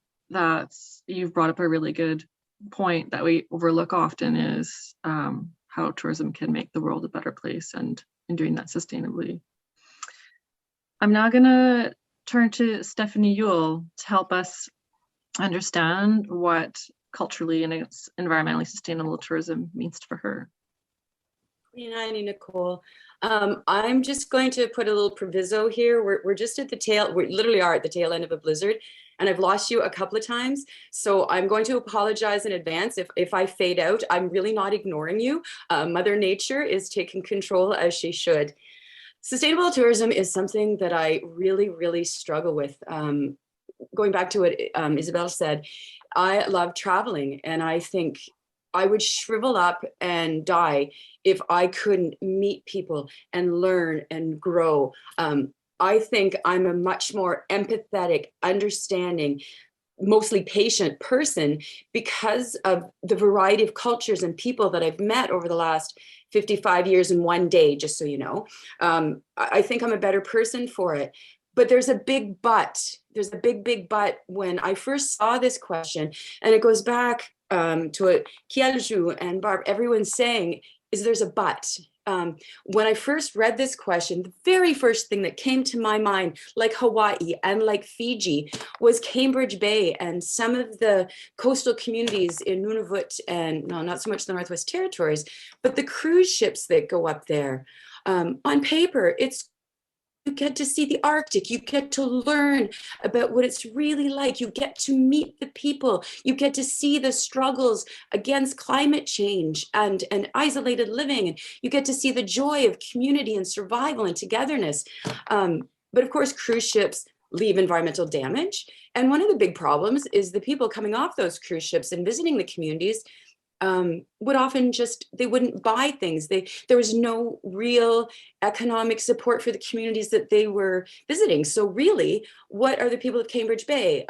You've brought up a really good point that we overlook often, is how tourism can make the world a better place, and in doing that sustainably. I'm now gonna turn to Stephanie Yuill to help us understand what culturally and environmentally sustainable tourism means for her. Nicole. I'm just going to put a little proviso here. We're just at the tail, we literally are at the tail end of a blizzard, and I've lost you a couple of times. So I'm going to apologize in advance if I fade out. I'm really not ignoring you. Mother Nature is taking control, as she should. Sustainable tourism is something that I really, really struggle with. Going back to what Isabelle said, I love traveling, and I think I would shrivel up and die if I couldn't meet people and learn and grow. I think I'm a much more empathetic, understanding, mostly patient person because of the variety of cultures and people that I've met over the last 55 years in one day, just so you know. I think I'm a better person for it. But there's a big but. There's a big, big but when I first saw this question, and it goes back to Kielju and Barb, everyone's saying is there's a but. When I first read this question, the very first thing that came to my mind, like Hawaii and like Fiji, was Cambridge Bay and some of the coastal communities in Nunavut and no, not so much the Northwest Territories, but the cruise ships that go up there. On paper, you get to see the Arctic, you get to learn about what it's really like, you get to meet the people, you get to see the struggles against climate change and isolated living, and you get to see the joy of community and survival and togetherness. But of course, cruise ships leave environmental damage. And one of the big problems is the people coming off those cruise ships and visiting the communities would often they wouldn't buy things. There was no real economic support for the communities that they were visiting. So really, what are the people of Cambridge Bay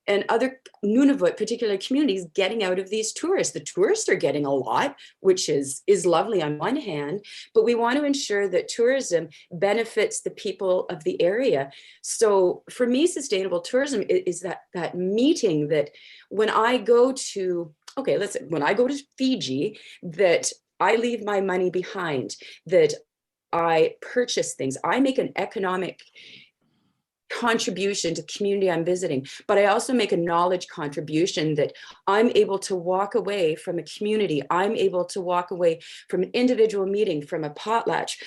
and other Nunavut particular communities getting out of these tourists? The tourists are getting a lot, which is lovely on one hand, but we want to ensure that tourism benefits the people of the area. So for me, sustainable tourism is that meeting that when I go to when I go to Fiji, that I leave my money behind, that I purchase things, I make an economic contribution to the community I'm visiting, but I also make a knowledge contribution that I'm able to walk away from a community, I'm able to walk away from an individual meeting, from a potlatch,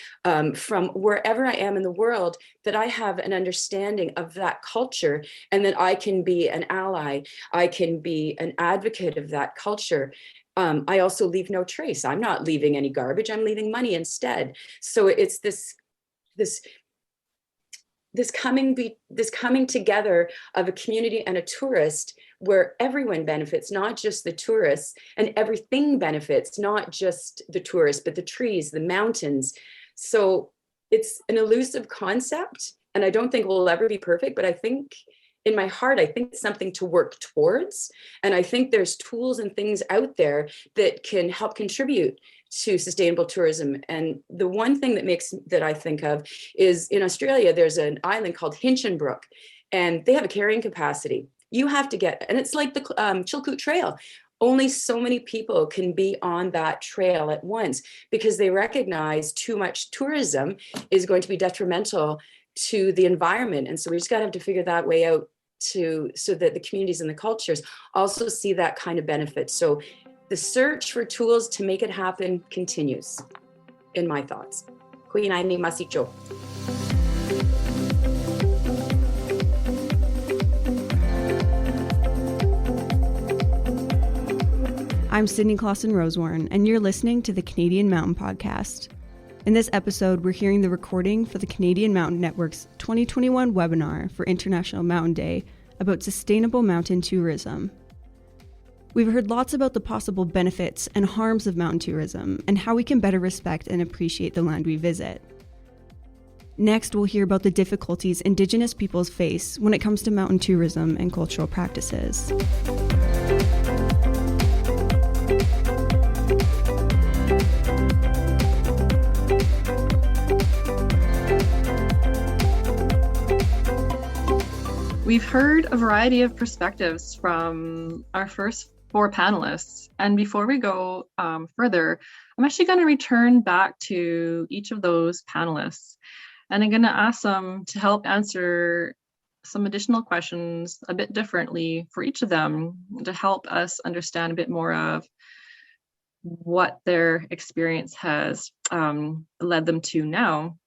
from wherever I am in the world, that I have an understanding of that culture and that I can be an ally, I can be an advocate of that culture. I also leave no trace. I'm not leaving any garbage, I'm leaving money instead. So it's this coming together of a community and a tourist where everyone benefits, not just the tourists, and everything benefits, not just the tourists, but the trees, the mountains. So it's an elusive concept, and I don't think it will ever be perfect, but I think in my heart, I think it's something to work towards. And I think there's tools and things out there that can help contribute to sustainable tourism. And the one thing that I think of is in Australia, there's an island called Hinchinbrook, and they have a carrying capacity. You have to get, and it's like the Chilkoot Trail. Only so many people can be on that trail at once because they recognize too much tourism is going to be detrimental to the environment. And so we just got to have to figure that way out so that the communities and the cultures also see that kind of benefit. So the search for tools to make it happen continues, in my thoughts. Queen Aini Masicho. I'm Sydney Clausen-Rosewarne, and you're listening to the Canadian Mountain Podcast. In this episode, we're hearing the recording for the Canadian Mountain Network's 2021 webinar for International Mountain Day about sustainable mountain tourism. We've heard lots about the possible benefits and harms of mountain tourism and how we can better respect and appreciate the land we visit. Next, we'll hear about the difficulties Indigenous peoples face when it comes to mountain tourism and cultural practices. We've heard a variety of perspectives from our first 4 panelists. And before we go further, I'm actually going to return back to each of those panelists. And I'm going to ask them to help answer some additional questions a bit differently for each of them to help us understand a bit more of what their experience has led them to now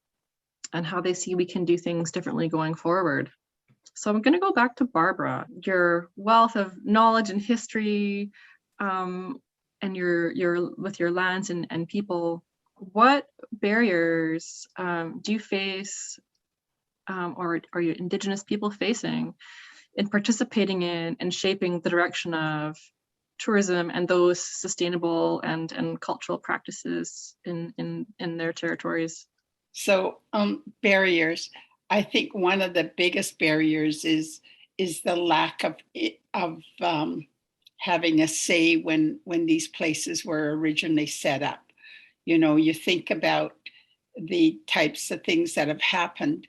and how they see we can do things differently going forward. So I'm going to go back to Barbara. Your wealth of knowledge and history, and your with your lands and people. What barriers do you face, or are you Indigenous people facing in participating in and shaping the direction of tourism and those sustainable and cultural practices in their territories? So barriers. I think one of the biggest barriers is the lack of having a say when these places were originally set up. You know, you think about the types of things that have happened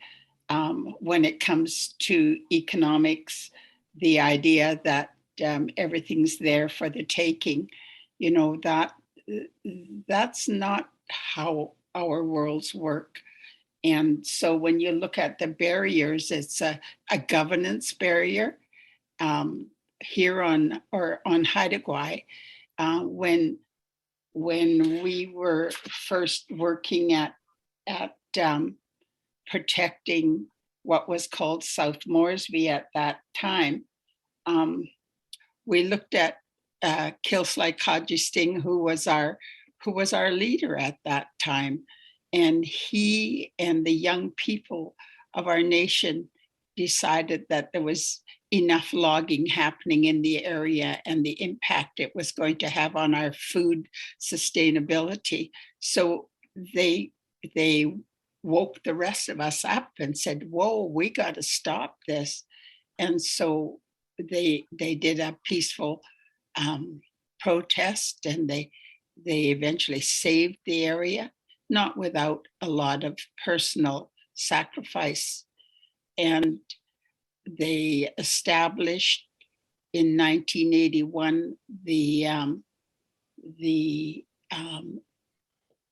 when it comes to economics, the idea that everything's there for the taking. That's not how our worlds work. And so when you look at the barriers, it's a governance barrier. Here on Haida Gwaii, when we were first working at protecting what was called South Moresby at that time, we looked at Kilsley Kaji Singh, who was our leader at that time, and he and the young people of our nation decided that there was enough logging happening in the area and the impact it was going to have on our food sustainability. So they woke the rest of us up and said, whoa, we got to stop this. And so they did a peaceful protest, and they eventually saved the area, not without a lot of personal sacrifice. And they established in 1981 the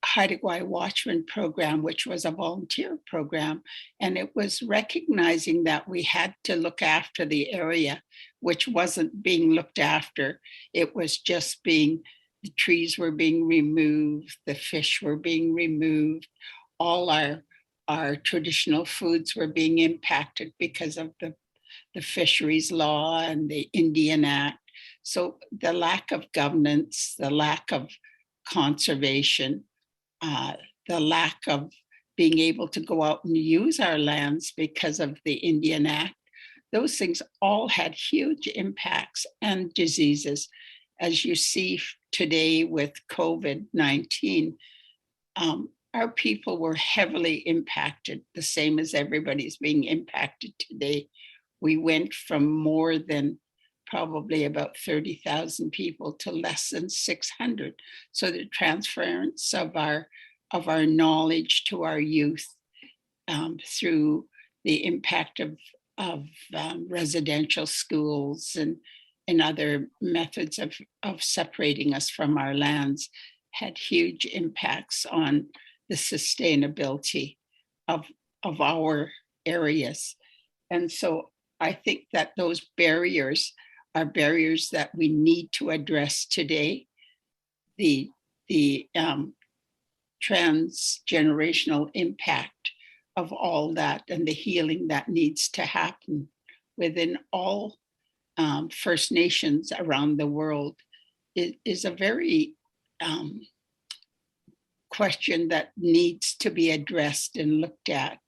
Haida Gwaii Watchman program, which was a volunteer program. And it was recognizing that we had to look after the area, which wasn't being looked after. It was just the trees were being removed, the fish were being removed, all our traditional foods were being impacted because of the fisheries law and the Indian Act. So the lack of governance, the lack of conservation, the lack of being able to go out and use our lands because of the Indian Act, those things all had huge impacts and diseases. As you see today with COVID-19, our people were heavily impacted, the same as everybody's being impacted today. We went from more than probably about 30,000 people to less than 600. So the transference of our knowledge to our youth through the impact of residential schools and other methods of separating us from our lands had huge impacts on the sustainability of our areas. And so I think that those barriers are barriers that we need to address today. The transgenerational impact of all that and the healing that needs to happen within all First Nations around the world is a very question that needs to be addressed and looked at,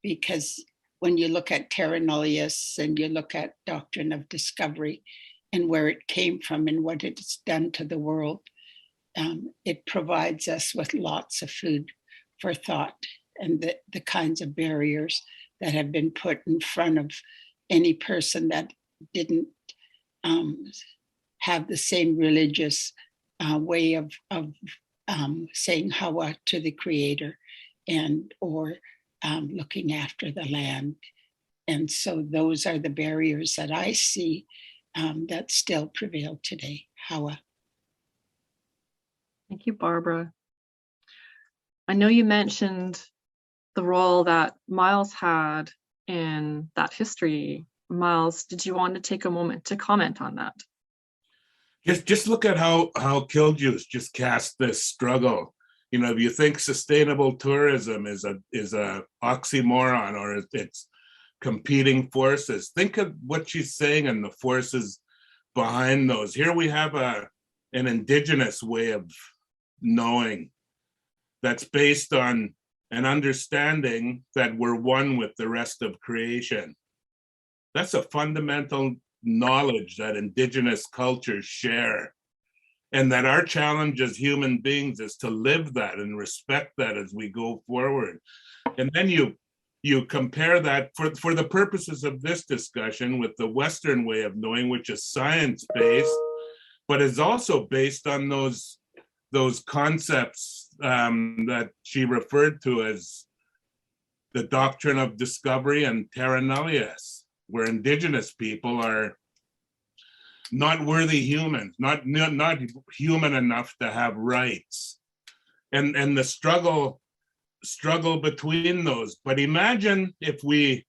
because when you look at terra nullius and you look at doctrine of discovery and where it came from and what it's done to the world, it provides us with lots of food for thought, and the kinds of barriers that have been put in front of any person that didn't have the same religious way of saying Hawa to the Creator or looking after the land. And so those are the barriers that I see that still prevail today. Hawa. Thank you, Barbara. I know you mentioned the role that Miles had in that history. Miles, did you want to take a moment to comment on that? Just look at how Killjuice just cast this struggle. You know, if you think sustainable tourism is a oxymoron, or it's competing forces, think of what she's saying and the forces behind those. Here we have an indigenous way of knowing that's based on an understanding that we're one with the rest of creation. That's a fundamental knowledge that indigenous cultures share, and that our challenge as human beings is to live that and respect that as we go forward. And then you compare that for the purposes of this discussion with the Western way of knowing, which is science-based, but is also based on those concepts that she referred to as the doctrine of discovery and terra nullius, where indigenous people are not worthy humans, not human enough to have rights, and the struggle between those. But imagine if we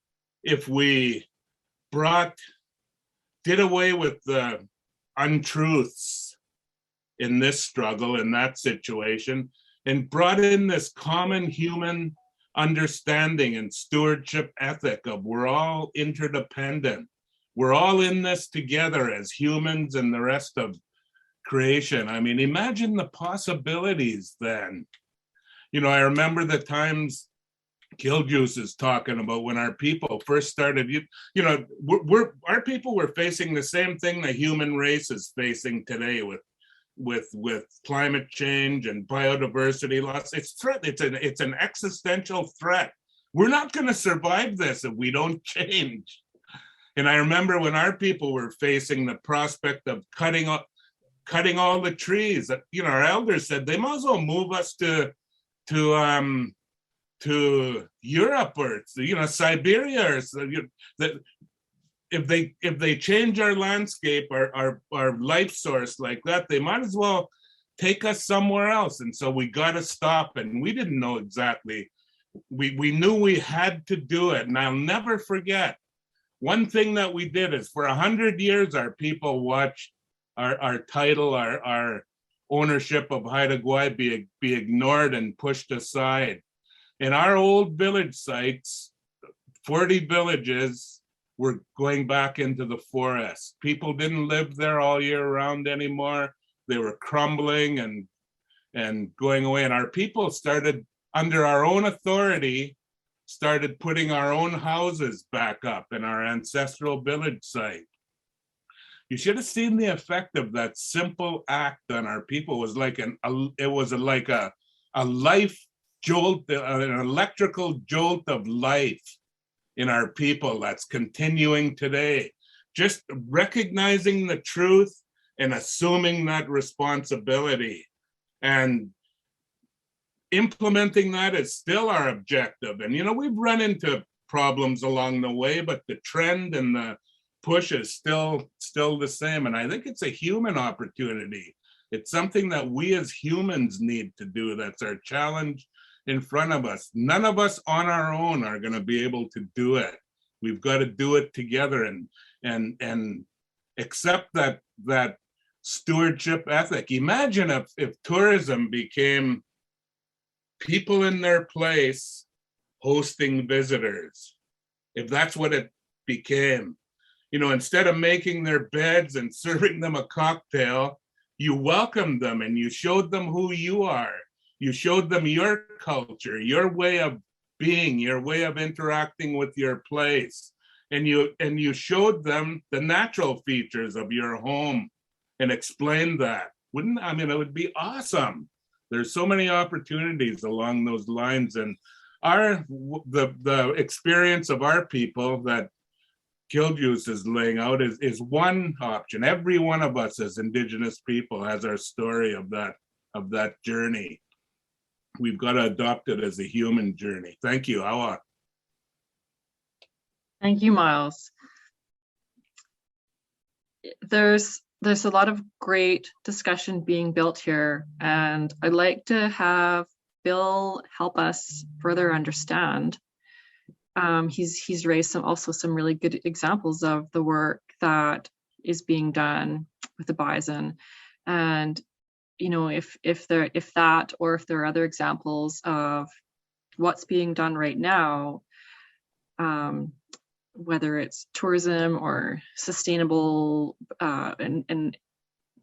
did away with the untruths in this struggle, in that situation, and brought in this common human understanding and stewardship ethic of we're all interdependent. We're all in this together as humans and the rest of creation. I mean, imagine the possibilities then. You know, I remember the times Killjuice is talking about when our people first started, you know, our people were facing the same thing the human race is facing today with climate change and biodiversity loss. It's an existential threat. We're not going to survive this if we don't change. And I remember when our people were facing the prospect of cutting all the trees, you know, our elders said they might as well move us to Europe or, you know, Siberia, or that if they change our landscape, our life source like that, they might as well take us somewhere else. And so we got to stop. And we didn't know exactly. We knew we had to do it. And I'll never forget, one thing that we did is for 100 years, our people watched our title, our ownership of Haida Gwaii be ignored and pushed aside. In our old village sites, 40 villages were going back into the forest. People didn't live there all year round anymore. They were crumbling and going away. And our people started, under our own authority, started putting our own houses back up in our ancestral village site. You should have seen the effect of that simple act on our people. It was like a life jolt, an electrical jolt of life in our people that's continuing today. Just recognizing the truth and assuming that responsibility and implementing that is still our objective. And, you know, we've run into problems along the way, but the trend and the push is still the same. And I think it's a human opportunity. It's something that we as humans need to do. That's our challenge in front of us. None of us on our own are going to be able to do it. We've got to do it together and accept that stewardship ethic. Imagine if tourism became people in their place hosting visitors. If that's what it became, you know, instead of making their beds and serving them a cocktail, you welcomed them and you showed them who you are. You showed them your culture, your way of being, your way of interacting with your place. And you showed them the natural features of your home and explained that. It would be awesome. There's so many opportunities along those lines. And the experience of our people that Killjuice is laying out is one option. Every one of us as Indigenous people has our story of that journey. We've got to adopt it as a human journey. Thank you, Awa. Thank you, Miles. There's a lot of great discussion being built here, and I'd like to have Bill help us further understand. He's raised some really good examples of the work that is being done with the Bison, and you know, if there are other examples of what's being done right now, whether it's tourism or sustainable and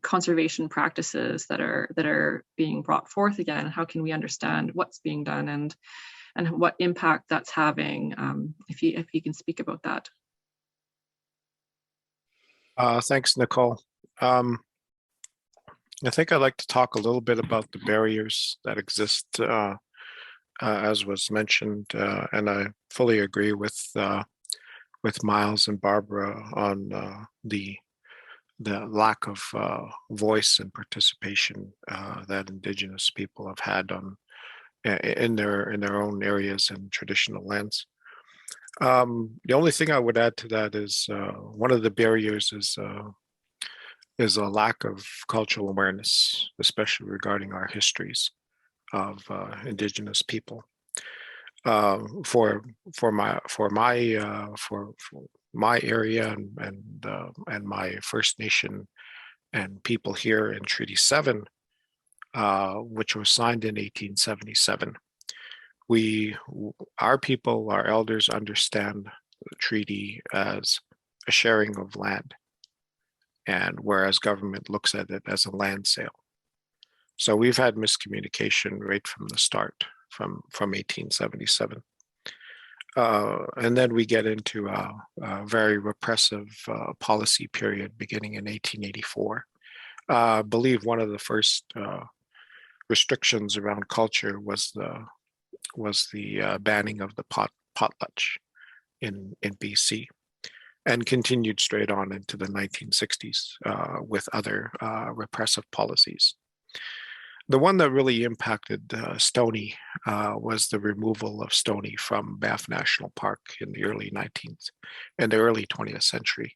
conservation practices that are being brought forth again. How can we understand what's being done and what impact that's having? If you can speak about that. Thanks, Nicole. I think I'd like to talk a little bit about the barriers that exist, as was mentioned, and I fully agree with Miles and Barbara on the lack of voice and participation that Indigenous people have had in their own areas and traditional lands. The only thing I would add to that is one of the barriers is is a lack of cultural awareness, especially regarding our histories of Indigenous people. For my area and my First Nation and people here in Treaty 7, which was signed in 1877, our people, our elders, understand the treaty as a sharing of land, and whereas government looks at it as a land sale. So we've had miscommunication right from the start, from 1877. And then we get into a very repressive policy period beginning in 1884. I believe one of the first restrictions around culture was the banning of the potlatch in BC, and continued straight on into the 1960s with other repressive policies. The one that really impacted Stoney was the removal of Stoney from Banff National Park in the early 20th century.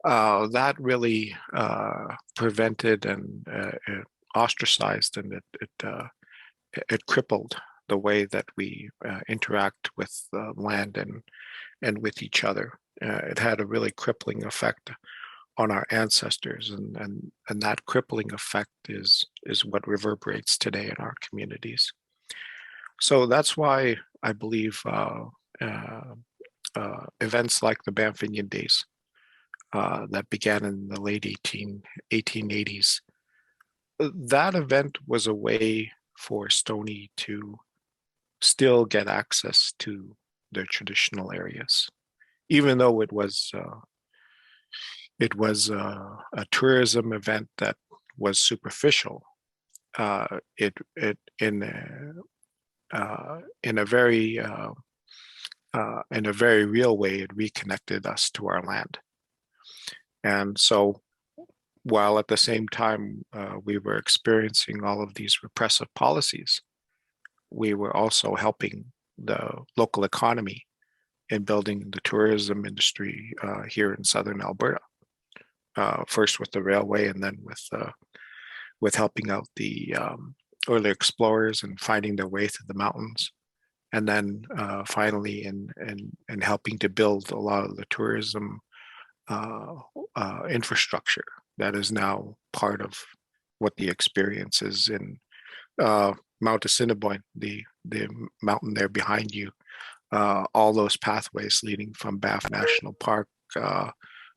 That really prevented and ostracized, and it crippled the way that we interact with land and with each other. It had a really crippling effect on our ancestors, and that crippling effect is what reverberates today in our communities. So that's why I believe events like the Banff Indian Days that began in the late 1880s, that event was a way for Stoney to still get access to their traditional areas, even though it was a tourism event that was superficial. In a very real way, it reconnected us to our land. And so, while at the same time we were experiencing all of these repressive policies, we were also helping the local economy in building the tourism industry here in southern Alberta. First with the railway, and then with helping out the early explorers and finding their way through the mountains, and then finally in helping to build a lot of the tourism infrastructure that is now part of what the experience is in Mount Assiniboine, the mountain there behind you. All those pathways leading from Banff National Park,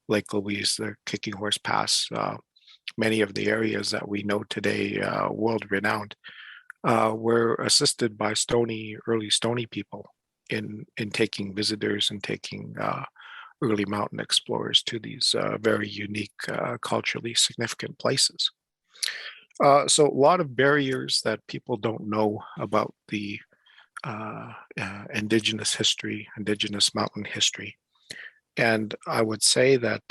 Lake Louise, the Kicking Horse Pass, many of the areas that we know today, world-renowned, were assisted by early Stoney people in taking visitors and taking early mountain explorers to these very unique, culturally significant places. So a lot of barriers that people don't know about the Indigenous history, Indigenous mountain history. And I would say that,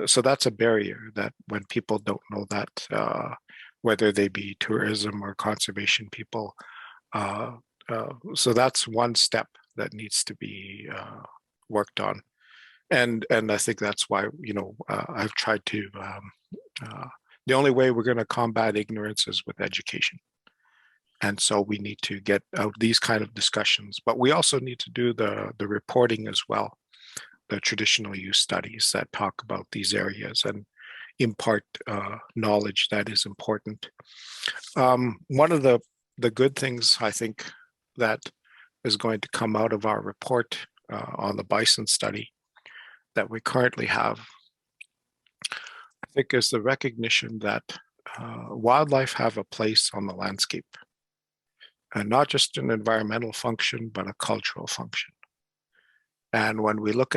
so that's a barrier, that when people don't know that, whether they be tourism or conservation people, so that's one step that needs to be worked on. And I think that's why, I've tried to, the only way we're going to combat ignorance is with education. And so we need to get out these kind of discussions, but we also need to do the reporting as well, the traditional use studies that talk about these areas and impart knowledge that is important. One of the good things I think that is going to come out of our report on the Bison study that we currently have, I think, is the recognition that wildlife have a place on the landscape, and not just an environmental function, but a cultural function. And when we look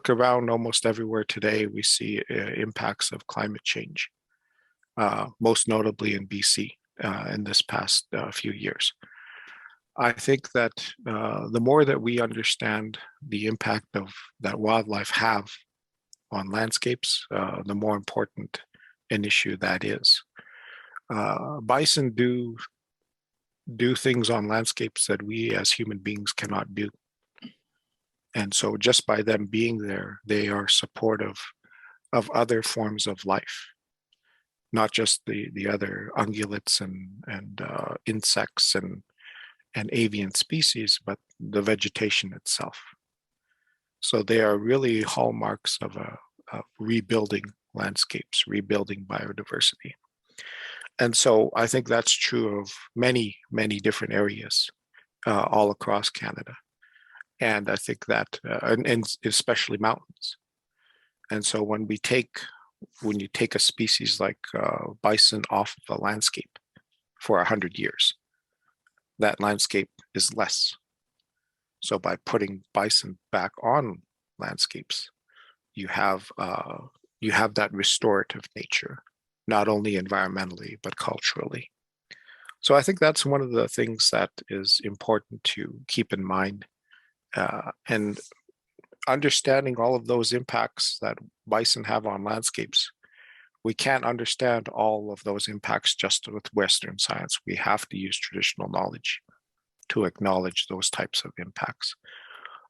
around almost everywhere today, we see impacts of climate change, most notably in BC in this past few years. I think that the more that we understand the impact that wildlife have on landscapes, the more important an issue that is. Bison do things on landscapes that we as human beings cannot do. And so just by them being there, they are supportive of other forms of life, not just the other ungulates and insects and avian species, but the vegetation itself. So they are really hallmarks of rebuilding landscapes, rebuilding biodiversity. And so I think that's true of many, many different areas all across Canada. And I think that, and especially mountains. And so when you take a species like bison off of a landscape for 100 years, that landscape is less. So by putting bison back on landscapes, you have that restorative nature, not only environmentally, but culturally. So I think that's one of the things that is important to keep in mind, and understanding all of those impacts that bison have on landscapes. We can't understand all of those impacts just with Western science. We have to use traditional knowledge to acknowledge those types of impacts.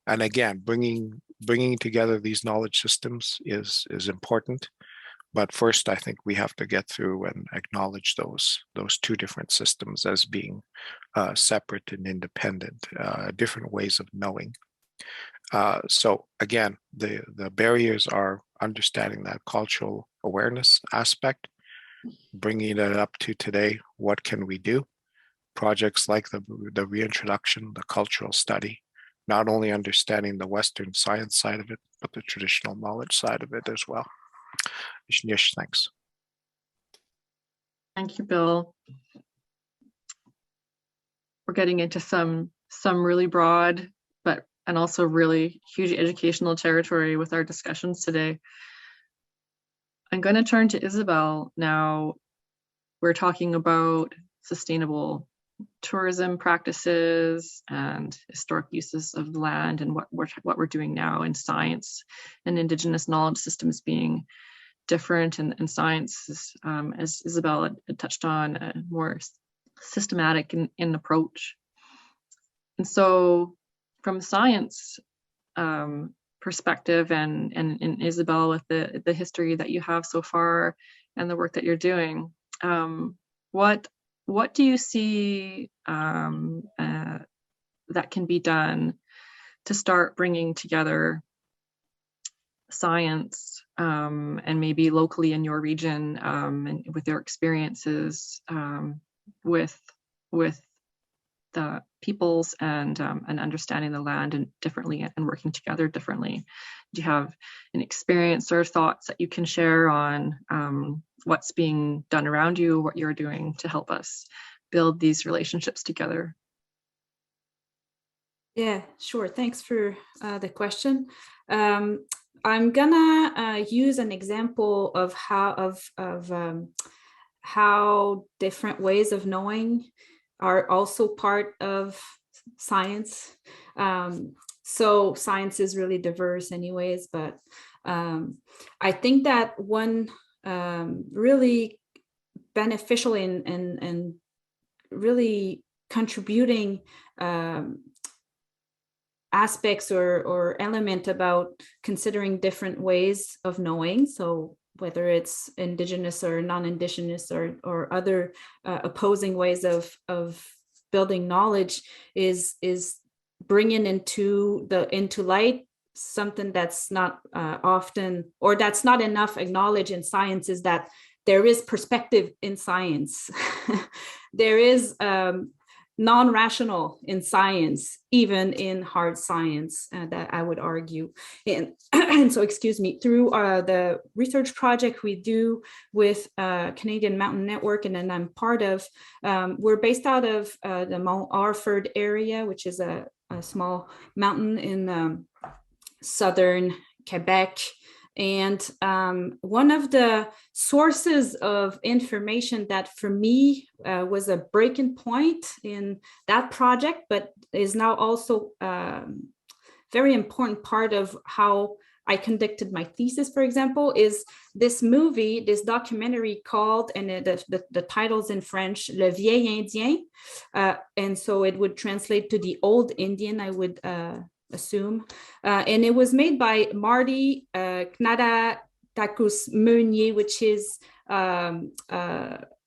And again, bringing together these knowledge systems is important. But first, I think we have to get through and acknowledge those two different systems as being separate and independent, different ways of knowing. So again, the barriers are understanding that cultural awareness aspect, bringing it up to today. What can we do? Projects like the reintroduction, the cultural study, not only understanding the Western science side of it, but the traditional knowledge side of it as well. Yes, thanks. Thank you, Bill. We're getting into some really broad, and also really huge educational territory with our discussions today. I'm going to turn to Isabelle now. We're talking about sustainable tourism practices and historic uses of the land, and what we're doing now in science and Indigenous knowledge systems being different, and science is, as Isabelle had touched on, more systematic in approach. And so from science perspective, and Isabelle, with the history that you have so far and the work that you're doing, what do you see that can be done to start bringing together science and maybe locally in your region, and with your experiences with the peoples and understanding the land and differently and working together differently? Do you have an experience or thoughts that you can share on what's being done around you, what you're doing to help us build these relationships together? Yeah, sure. Thanks for the question. I'm gonna use an example of how different ways of knowing are also part of science. So science is really diverse anyways, but I think that one really beneficial and really contributing aspects or element about considering different ways of knowing, so whether it's Indigenous or non-Indigenous or other opposing ways of building knowledge, is bringing into light something that's not often, or that's not enough acknowledged in science, is that there is perspective in science. There is non-rational in science, even in hard science, that I would argue. And so, excuse me, through the research project we do with Canadian Mountain Network, and then I'm part of, we're based out of the Mount Orford area, which is a small mountain in southern Quebec. And one of the sources of information that for me was a breaking point in that project, but is now also very important part of how I conducted my thesis, for example, is this movie, this documentary called, and the title's in French, Le Vieil Indien. And so it would translate to the Old Indian, I would assume. And it was made by Marty Knada Takus Meunier, which is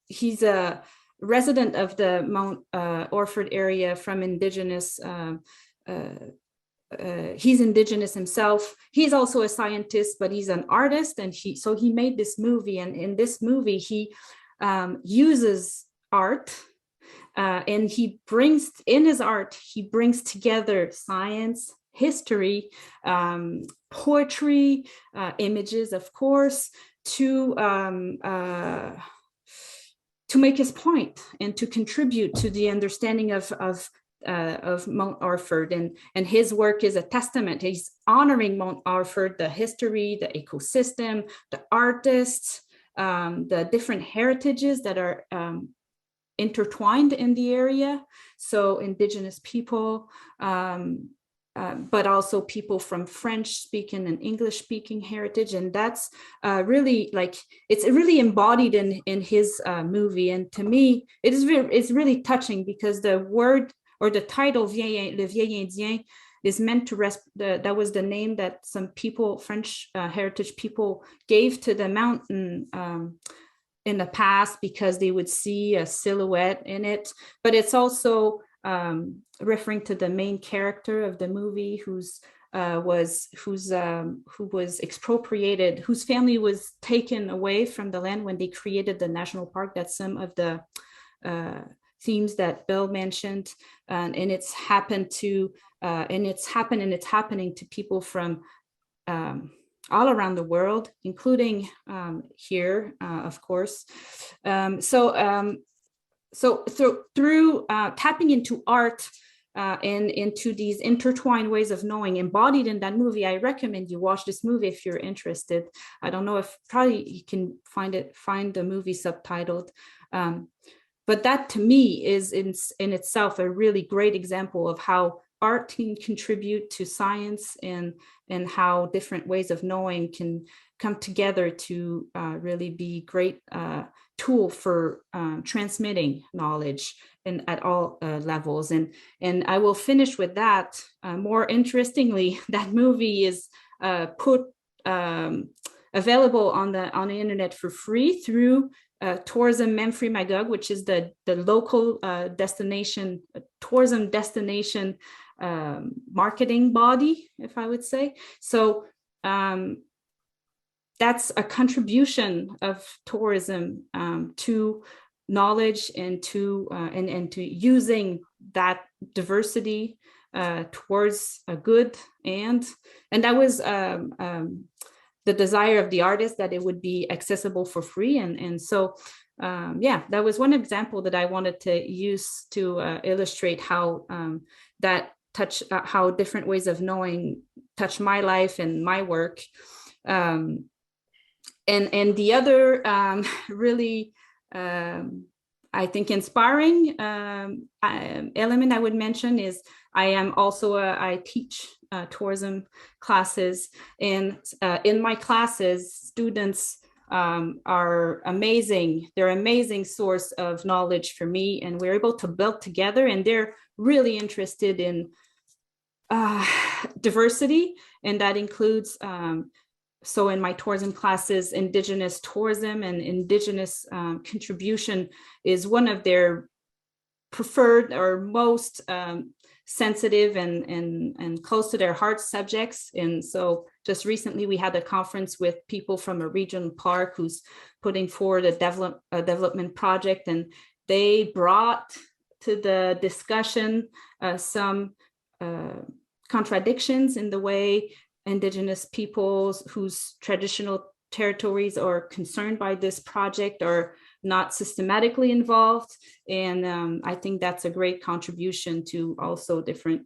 he's a resident of the Mount Orford area from Indigenous. He's Indigenous himself. He's also a scientist, but he's an artist, and he made this movie. And in this movie, he uses art, and he brings together science, history, poetry, images, of course, to make his point and to contribute to the understanding of Mount Orford, and his work is a testament. He's honoring Mount Orford, the history, the ecosystem, the artists, the different heritages that are intertwined in the area. So Indigenous people, but also people from French-speaking and English-speaking heritage, and that's really it's really embodied in his movie. And to me, it's really touching because the word or the title Le Vieil Indien is meant to that was the name that some people, French heritage people, gave to the mountain in the past because they would see a silhouette in it. But it's also referring to the main character of the movie who was expropriated, whose family was taken away from the land when they created the national park. That's some of the themes that Bill mentioned, and it's happening to people from all around the world, including here, of course. So through tapping into art and into these intertwined ways of knowing embodied in that movie, I recommend you watch this movie if you're interested. I don't know if probably you can find the movie subtitled. But that to me is in itself a really great example of how art can contribute to science and how different ways of knowing can come together to really be great tool for transmitting knowledge at all levels. And I will finish with that. More interestingly, that movie is put available on the internet for free through Tourism Memphis Magog, which is the local tourism destination marketing body, if I would say. So that's a contribution of tourism to knowledge and to using that diversity towards a good, and that was the desire of the artist, that it would be accessible for free. And so, that was one example that I wanted to use to illustrate how how different ways of knowing touch my life and my work. And the other really, I think, inspiring element I would mention is I teach tourism classes, and in my classes, students are amazing. They're an amazing source of knowledge for me, and we're able to build together, and they're really interested in diversity, and that includes so in my tourism classes, Indigenous tourism and Indigenous contribution is one of their preferred or most sensitive and close to their heart subjects. And so just recently we had a conference with people from a regional park who's putting forward a development project, and they brought to the discussion some contradictions in the way Indigenous peoples whose traditional territories are concerned by this project are not systematically involved. And I think that's a great contribution to also different,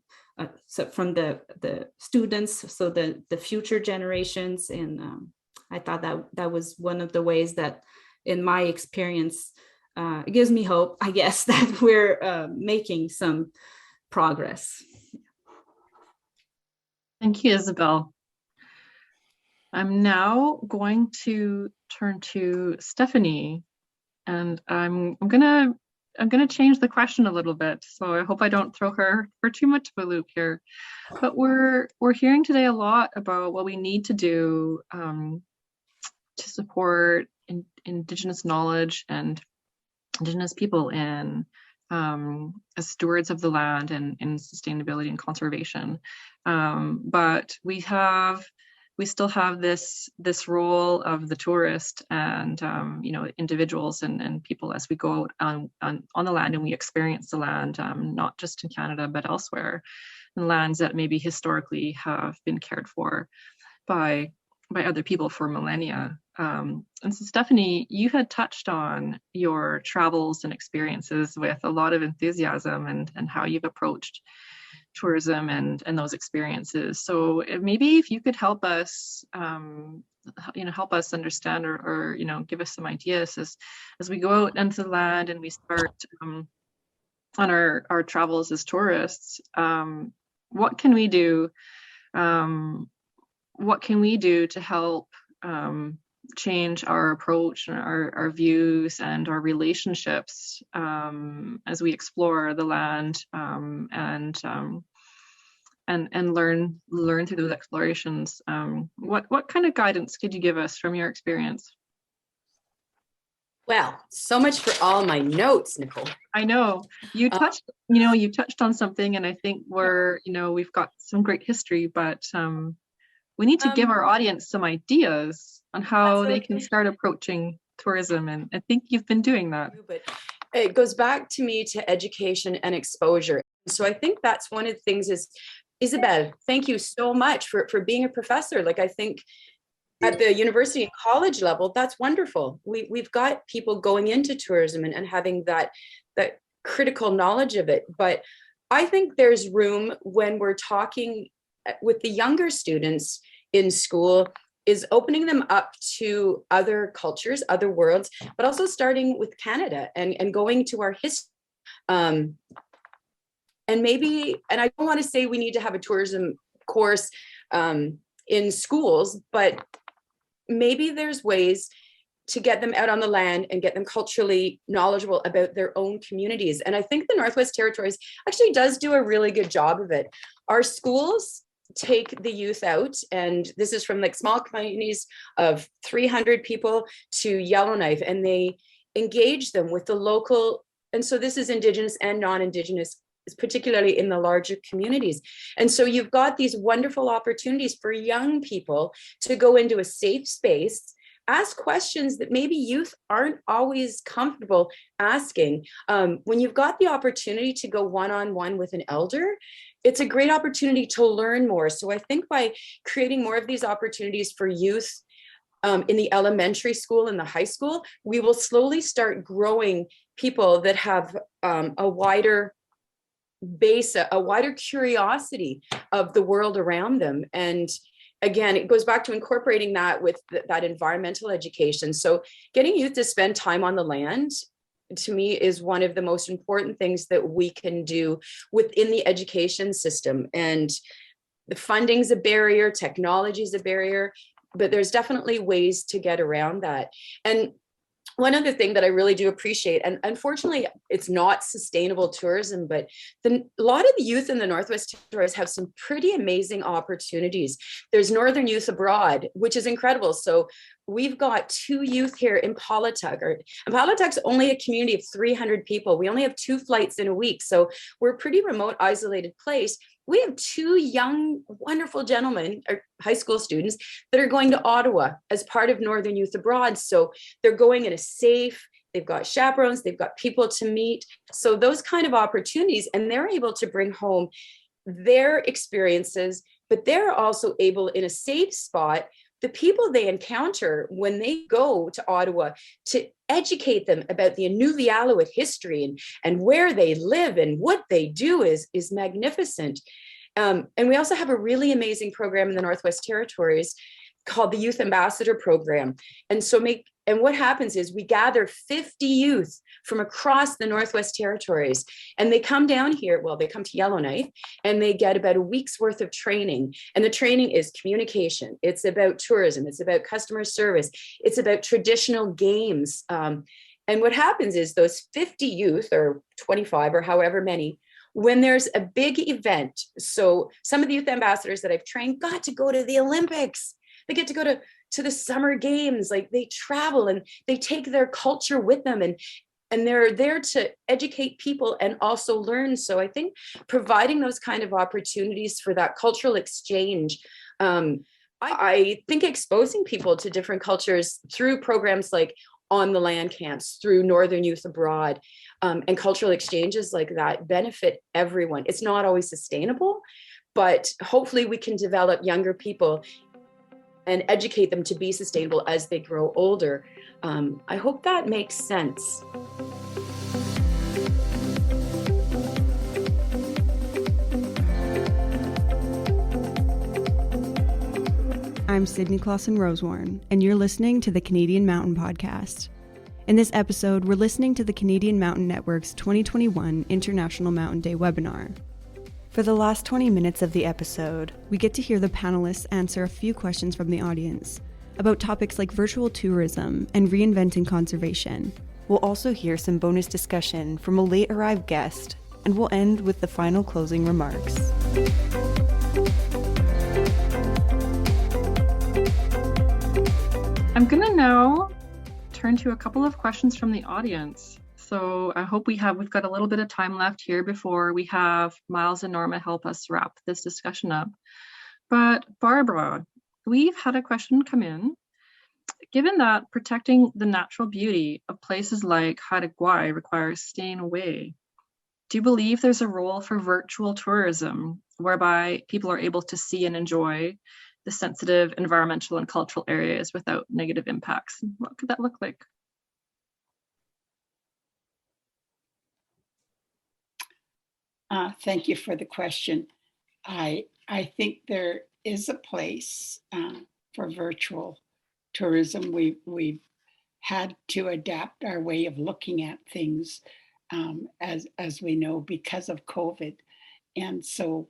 so from the students, so the future generations. And I thought that was one of the ways that, in my experience, it gives me hope, I guess, that we're making some progress. Thank you, Isabelle. I'm now going to turn to Stephanie, and I'm gonna change the question a little bit. So I hope I don't throw her for too much of a loop here. But we're hearing today a lot about what we need to do to support Indigenous knowledge and Indigenous people in as stewards of the land and in sustainability and conservation. But we still have this role of the tourist and individuals and people as we go out on the land and we experience the land, not just in Canada but elsewhere, in lands that maybe historically have been cared for by other people for millennia. And so Stephanie, you had touched on your travels and experiences with a lot of enthusiasm and how you've approached tourism and those experiences. So maybe if you could help us, help us understand or give us some ideas as we go out into the land and we start on our travels as tourists. What can we do? What can we do to help change our approach and our views and our relationships as we explore the land and learn through those explorations? What kind of guidance could you give us from your experience? Well, so much for all my notes, Nicole. I know you touched on something, and I think we've got some great history, but we need to give our audience some ideas on how they can start approaching tourism, and I think you've been doing that. But it goes back to education and exposure. So I think that's one of the things is, Isabelle, thank you so much for being a professor. Like, I think at the university and college level, that's wonderful. We've got people going into tourism and having that critical knowledge of it. But I think there's room when we're talking with the younger students in school is opening them up to other cultures, other worlds, but also starting with Canada and going to our history. And I don't want to say we need to have a tourism course in schools, but maybe there's ways to get them out on the land and get them culturally knowledgeable about their own communities. And I think the Northwest Territories actually does do a really good job of it. Our schools take the youth out, and this is from like small communities of 300 people to Yellowknife, and they engage them with the local. And so this is Indigenous and non-Indigenous, particularly in the larger communities. And so you've got these wonderful opportunities for young people to go into a safe space, ask questions that maybe youth aren't always comfortable asking. When you've got the opportunity to go one-on-one with an elder, it's a great opportunity to learn more. So I think by creating more of these opportunities for youth in the elementary school and the high school, we will slowly start growing people that have a wider base, a wider curiosity of the world around them. And again, it goes back to incorporating that with that environmental education. So getting youth to spend time on the land, to me, is one of the most important things that we can do within the education system. And the funding's a barrier, technology is a barrier, but there's definitely ways to get around that. And one other thing that I really do appreciate, and unfortunately it's not sustainable tourism, but a lot of the youth in the Northwest Territories have some pretty amazing opportunities. There's Northern Youth Abroad, which is incredible. So we've got 2 youth here in Palatug, and Palatug's only a community of 300 people. We only have 2 flights in a week. So we're a pretty remote, isolated place. We have 2 young, wonderful gentlemen, or high school students, that are going to Ottawa as part of Northern Youth Abroad. So they're going in a safe, they've got chaperones, they've got people to meet. So those kind of opportunities, and they're able to bring home their experiences, but they're also able, in a safe spot, the people they encounter when they go to Ottawa, to educate them about the Inuvialuit history and where they live and what they do is magnificent. And we also have a really amazing program in the Northwest Territories called the Youth Ambassador Program. And what happens is we gather 50 youth from across the Northwest Territories, and they come down here. Well, they come to Yellowknife, and they get about a week's worth of training. And the training is communication. It's about tourism. It's about customer service. It's about traditional games. And what happens is those 50 youth, or 25 or however many, when there's a big event, so some of the youth ambassadors that I've trained got to go to the Olympics. They get to go to the summer games. Like, they travel and they take their culture with them, and they're there to educate people and also learn. So I think providing those kind of opportunities for that cultural exchange, I think exposing people to different cultures through programs like On the Land camps, through Northern Youth Abroad, and cultural exchanges like that benefit everyone. It's not always sustainable, but hopefully we can develop younger people and educate them to be sustainable as they grow older. I hope that makes sense. I'm Sydney Clausen-Rosewarne, and you're listening to the Canadian Mountain Podcast. In this episode, we're listening to the Canadian Mountain Network's 2021 International Mountain Day webinar. For the last 20 minutes of the episode, we get to hear the panelists answer a few questions from the audience about topics like virtual tourism and reinventing conservation. We'll also hear some bonus discussion from a late arrived guest, and we'll end with the final closing remarks. I'm gonna now turn to a couple of questions from the audience. So I hope we've got a little bit of time left here before we have Miles and Norma help us wrap this discussion up. But Barbara, we've had a question come in. Given that protecting the natural beauty of places like Haida requires staying away, do you believe there's a role for virtual tourism whereby people are able to see and enjoy the sensitive environmental and cultural areas without negative impacts? What could that look like? Thank you for the question. I think there is a place for virtual tourism. We've had to adapt our way of looking at things, as we know, because of COVID. And so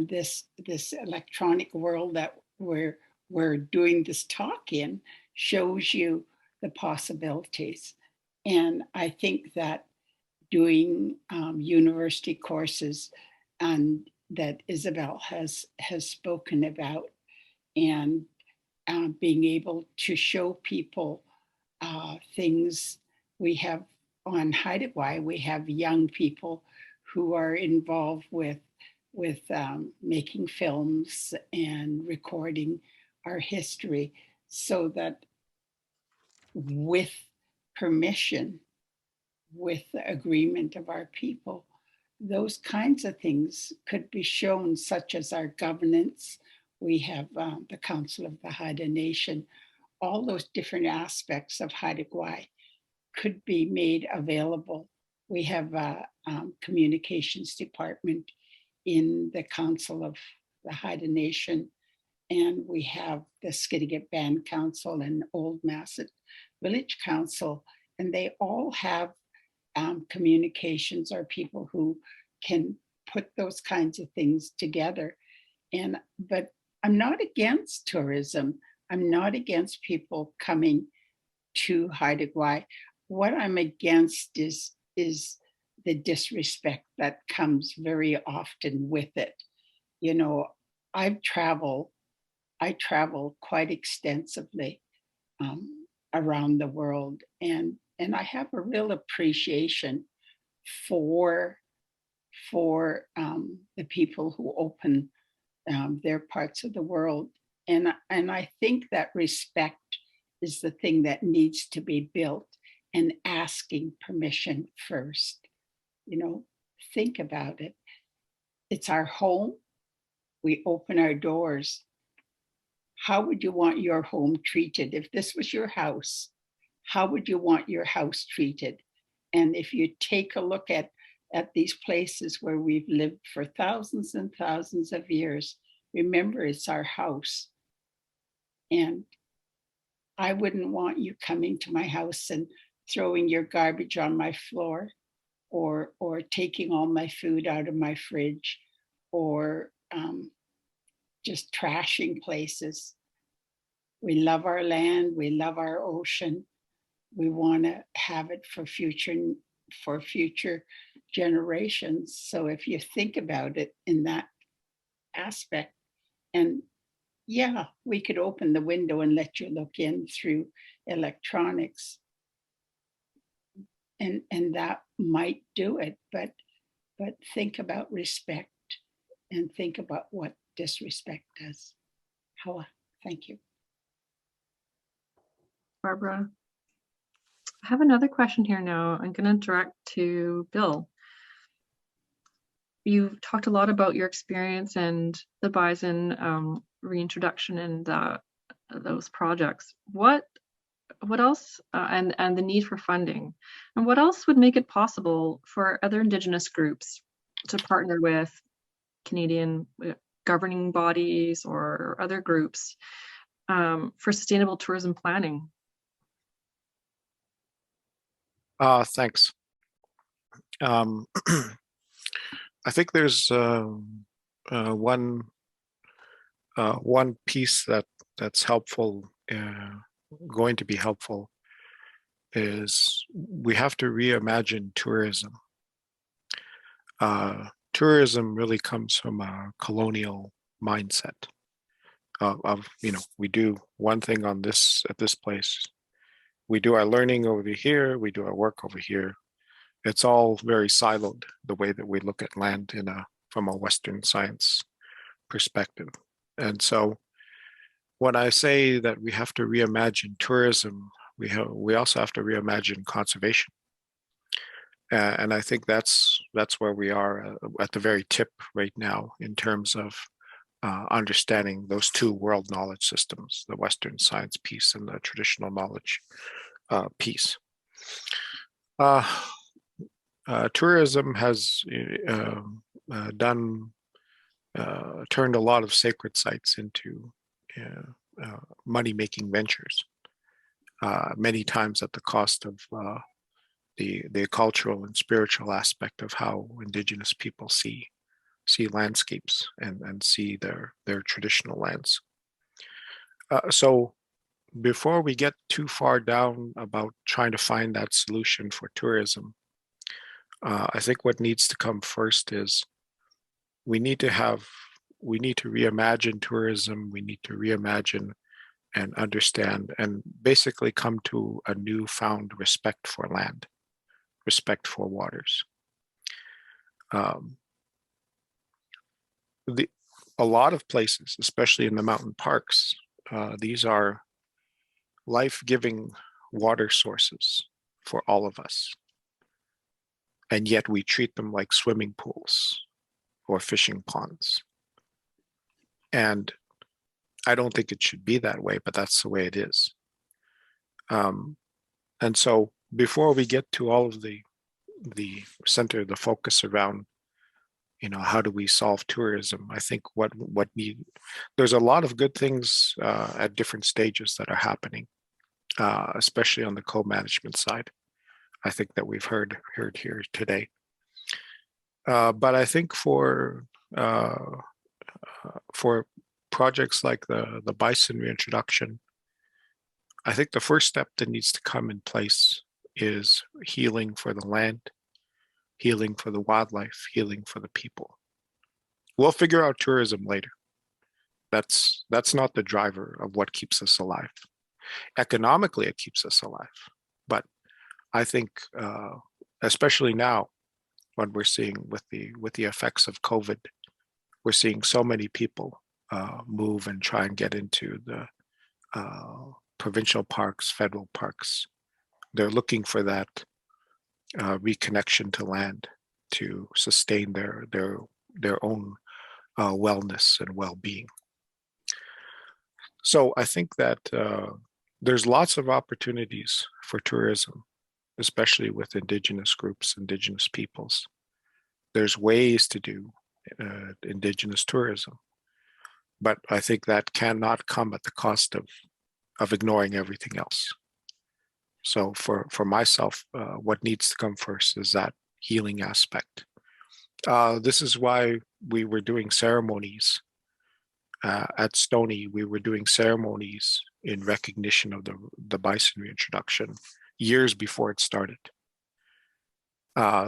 this electronic world that we're doing this talk in shows you the possibilities. And I think that doing university courses and that Isabelle has spoken about, and being able to show people things. We have on Haida, we have young people who are involved with making films and recording our history, so that with permission, with the agreement of our people, those kinds of things could be shown, such as our governance. We have the Council of the Haida Nation. All those different aspects of Haida could be made available. We have a communications department in the Council of the Haida Nation, and we have the Skidegate Band Council and Old Masset Village Council, and they all have communications, or people who can put those kinds of things together. But I'm not against tourism. I'm not against people coming to Haida. What I'm against is the disrespect that comes very often with it. You know, I travel quite extensively around the world, and I have a real appreciation for the people who open their parts of the world, and I think that respect is the thing that needs to be built, and asking permission first. You know, think about it. It's our home. We open our doors. How would you want your home treated? If this was your house, how would you want your house treated? And if you take a look at these places where we've lived for thousands and thousands of years, remember, it's our house. And I wouldn't want you coming to my house and throwing your garbage on my floor, or taking all my food out of my fridge, or just trashing places. We love our land, we love our ocean. We want to have it for future generations. So if you think about it in that aspect, and yeah, we could open the window and let you look in through electronics. And that might do it, but think about respect and think about what disrespect does. Hawa, thank you. Barbara. I have another question here now. I'm going to direct to Bill. You've talked a lot about your experience and the Bison reintroduction and those projects. What else, and the need for funding, and what else would make it possible for other Indigenous groups to partner with Canadian governing bodies or other groups for sustainable tourism planning? Thanks. I think there's one piece that's helpful, going to be helpful, is we have to reimagine tourism. Tourism really comes from a colonial mindset of we do one thing at this place, we do our learning over here, we do our work over here. It's all very siloed, the way that we look at land from a Western science perspective. And so when I say that we have to reimagine tourism, we also have to reimagine conservation. And I think that's where we are at the very tip right now in terms of understanding those two world knowledge systems, the Western science piece and the traditional knowledge piece. Tourism has turned a lot of sacred sites into money-making ventures, many times at the cost of the cultural and spiritual aspect of how Indigenous people see landscapes and see their traditional lands. So before we get too far down about trying to find that solution for tourism, I think what needs to come first is we need to reimagine tourism. We need to reimagine and understand and basically come to a newfound respect for land, respect for waters. A lot of places, especially in the mountain parks, these are life-giving water sources for all of us. And yet we treat them like swimming pools or fishing ponds. And I don't think it should be that way, but that's the way it is. And so before we get to all of the the focus around, how do we solve tourism? I think there's a lot of good things at different stages that are happening, especially on the co-management side. I think that we've heard here today. But I think for projects like the Bison reintroduction, I think the first step that needs to come in place is healing for the land, healing for the wildlife, healing for the people. We'll figure out tourism later. That's not the driver of what keeps us alive. Economically, it keeps us alive. But I think, especially now, when we're seeing with the effects of COVID, we're seeing so many people move and try and get into the provincial parks, federal parks. They're looking for that reconnection to land to sustain their own wellness and well-being. So I think that there's lots of opportunities for tourism, especially with Indigenous groups, Indigenous peoples. There's ways to do Indigenous tourism, but I think that cannot come at the cost of ignoring everything else. So for myself, what needs to come first is that healing aspect. This is why we were doing ceremonies at Stoney. We were doing ceremonies in recognition of the Bison reintroduction years before it started.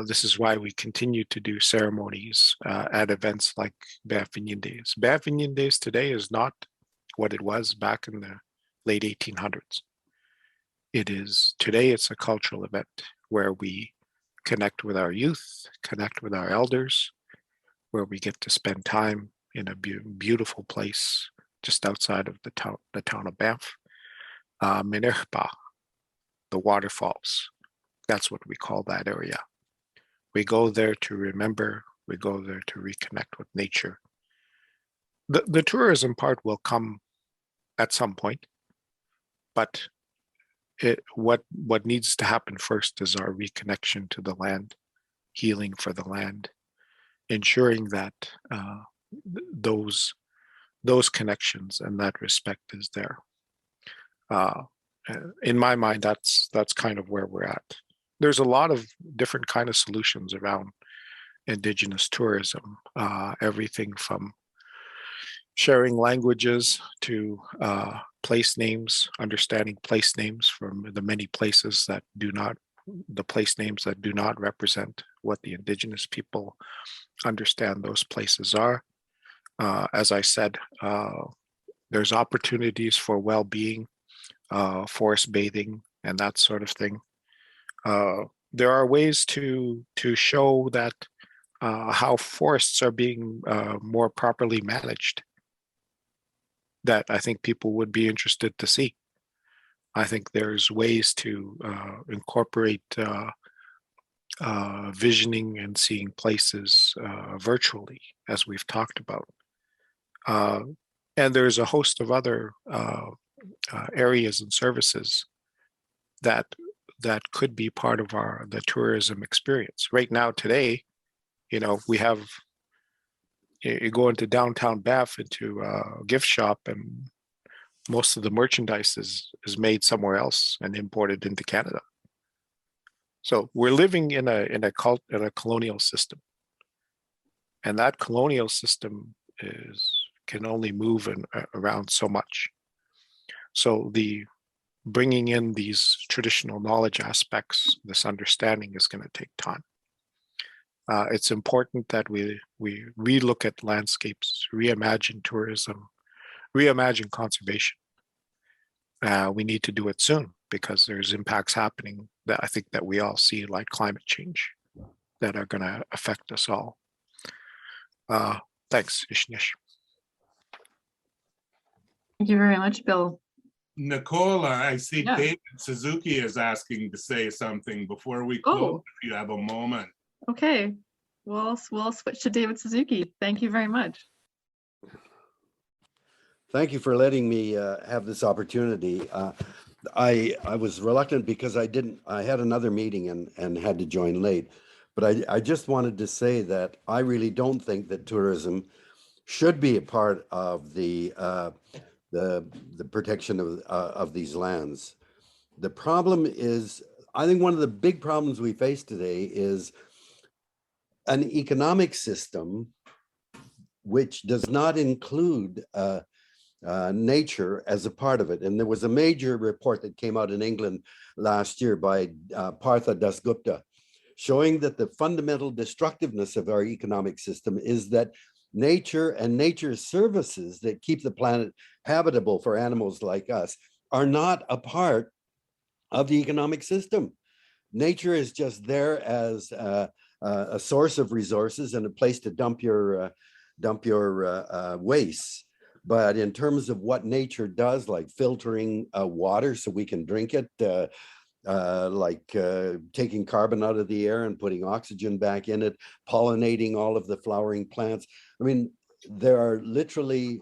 This is why we continue to do ceremonies at events like Beafinyin Days. Beafinyin Days today is not what it was back in the late 1800s. Today it's a cultural event where we connect with our youth, connect with our elders, where we get to spend time in a beautiful place just outside of the town of Banff. Minerpa, the waterfalls, that's what we call that area. We go there to remember, we go there to reconnect with nature. The tourism part will come at some point, but what needs to happen first is our reconnection to the land, healing for the land, ensuring that those connections and that respect is there. In my mind, that's kind of where we're at. There's a lot of different kind of solutions around Indigenous tourism, everything from sharing languages to place names, understanding place names from the many places that place names that do not represent what the Indigenous people understand those places are. As I said, there's opportunities for well-being, forest bathing, and that sort of thing. There are ways to show that how forests are being more properly managed that I think people would be interested to see. I think there's ways to incorporate visioning and seeing places virtually, as we've talked about. And there's a host of other areas and services that could be part of the tourism experience. Right now, today, we have, you go into downtown Banff into a gift shop, and most of the merchandise is made somewhere else and imported into Canada. So we're living in a colonial system, and that colonial system can only move around so much. So the bringing in these traditional knowledge aspects, this understanding, is going to take time. It's important that we relook at landscapes, reimagine tourism, reimagine conservation. We need to do it soon because there's impacts happening that I think that we all see, like climate change, that are going to affect us all. Thanks, Ishnish. Thank you very much, Bill. Nicola, I see Yeah. David Suzuki is asking to say something before we close, if you have a moment. Okay, we'll switch to David Suzuki. Thank you very much. Thank you for letting me have this opportunity. I was reluctant because I had another meeting and had to join late, but I just wanted to say that I really don't think that tourism should be a part of the protection of these lands. The problem is, I think one of the big problems we face today is an economic system which does not include nature as a part of it. And there was a major report that came out in England last year by Partha Dasgupta, showing that the fundamental destructiveness of our economic system is that nature and nature's services that keep the planet habitable for animals like us are not a part of the economic system. Nature is just there as a source of resources and a place to dump your waste. But in terms of what nature does, like filtering water so we can drink it, taking carbon out of the air and putting oxygen back in it, pollinating all of the flowering plants. I mean, there are literally,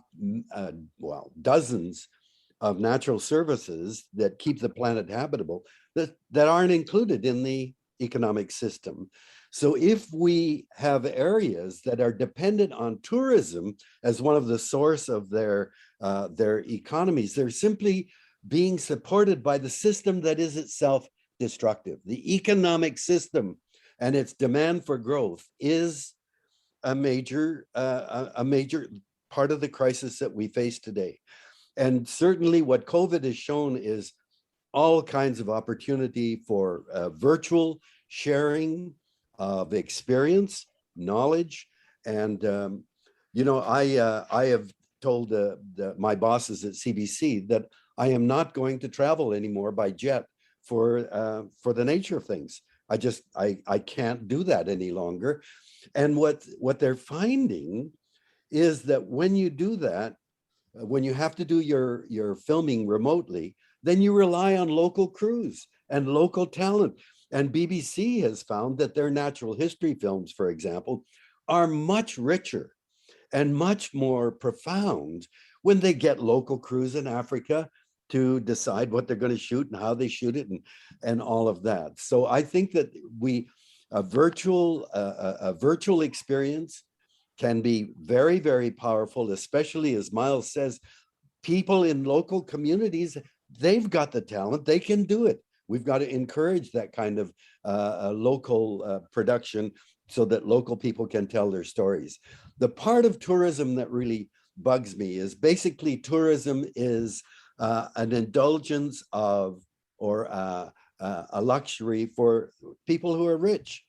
dozens of natural services that keep the planet habitable that aren't included in the economic system. So if we have areas that are dependent on tourism as one of the source of their economies, they're simply being supported by the system that is itself destructive. The economic system and its demand for growth is a major part of the crisis that we face today. And certainly what COVID has shown is all kinds of opportunity for virtual sharing of experience, knowledge. And, I have told my bosses at CBC that I am not going to travel anymore by jet for the nature of things. I can't do that any longer. And what they're finding is that when you do that, when you have to do your filming remotely, then you rely on local crews and local talent. And BBC has found that their natural history films, for example, are much richer and much more profound when they get local crews in Africa to decide what they're going to shoot and how they shoot it and all of that. So I think that a virtual experience can be very, very powerful, especially as Miles says, people in local communities, they've got the talent, they can do it. We've got to encourage that kind of local production so that local people can tell their stories. The part of tourism that really bugs me is basically tourism is an indulgence of or a luxury for people who are rich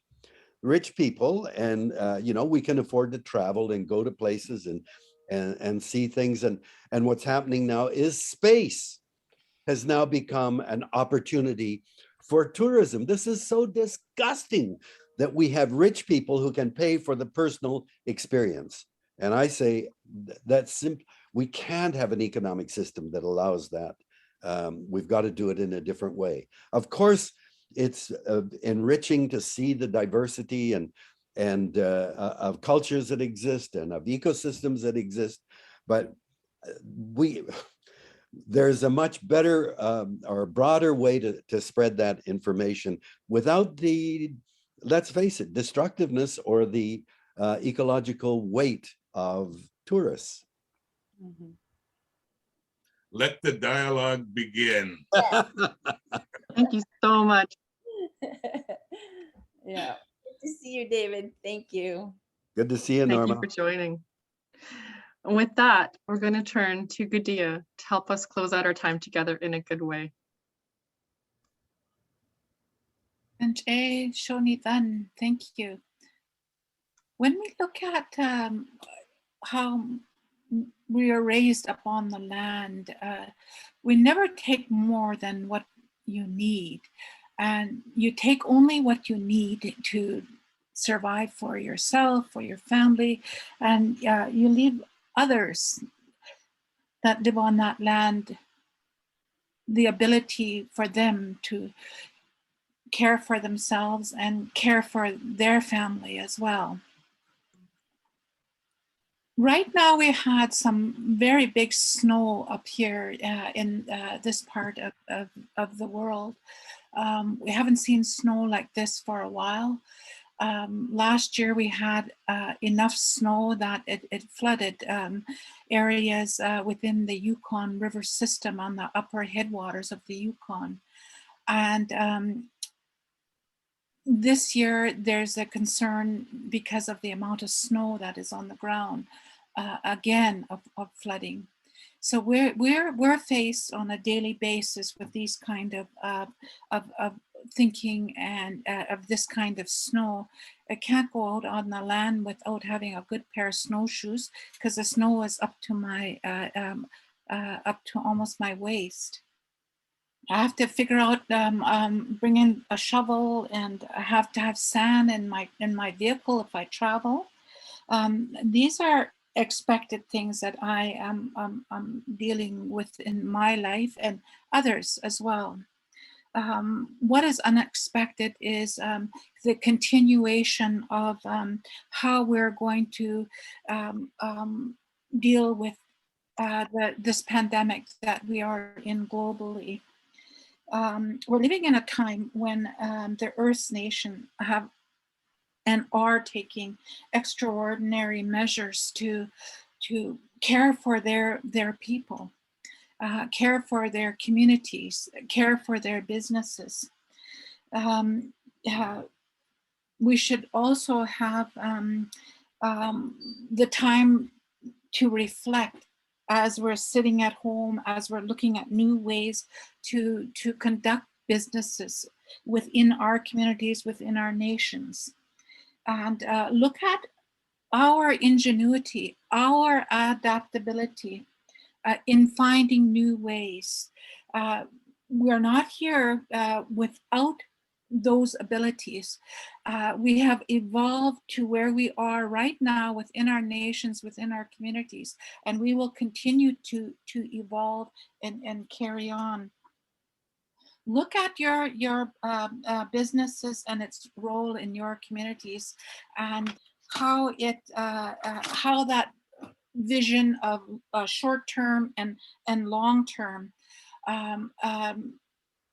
people, and we can afford to travel and go to places and see things. And what's happening now is space has now become an opportunity for tourism. This is so disgusting that we have rich people who can pay for the personal experience. And I say that's simple. We can't have an economic system that allows that. We've got to do it in a different way. Of course, it's enriching to see the diversity and of cultures that exist and of ecosystems that exist, but there's a much better or broader way to spread that information without the, let's face it, destructiveness or the ecological weight of tourists. Mm-hmm. Let the dialogue begin. Thank you so much. Yeah. Good to see you, David. Thank you. Good to see you, Norma. Thank you for joining. And with that, we're going to turn to Gudea to help us close out our time together in a good way. And Shonidan, thank you. When we look at how we are raised upon the land, we never take more than what you need. And you take only what you need to survive for yourself, for your family, and you leave others that live on that land the ability for them to care for themselves and care for their family as well. Right now, we had some very big snow up here in this part of the world. We haven't seen snow like this for a while. Last year, we had enough snow that it flooded areas within the Yukon River system on the upper headwaters of the Yukon. And this year, there's a concern because of the amount of snow that is on the ground, again, of flooding. So we're faced on a daily basis with these kind of thinking and of this kind of snow. I can't go out on the land without having a good pair of snowshoes because the snow is up to my up to almost my waist. I have to figure out bring in a shovel, and I have to have sand in my vehicle if I travel. These are expected things that I am dealing with in my life and others as well. What is unexpected is the continuation of how we're going to deal with this pandemic that we are in globally. We're living in a time when the Earth's nation have and are taking extraordinary measures to care for their people, care for their communities, care for their businesses. We should also have the time to reflect as we're sitting at home, as we're looking at new ways to conduct businesses within our communities, within our nations. And look at our ingenuity, our adaptability in finding new ways. We're not here without those abilities. We have evolved to where we are right now within our nations, within our communities, and we will continue to evolve and carry on. Look at your businesses and its role in your communities, and how that vision of short term and long term,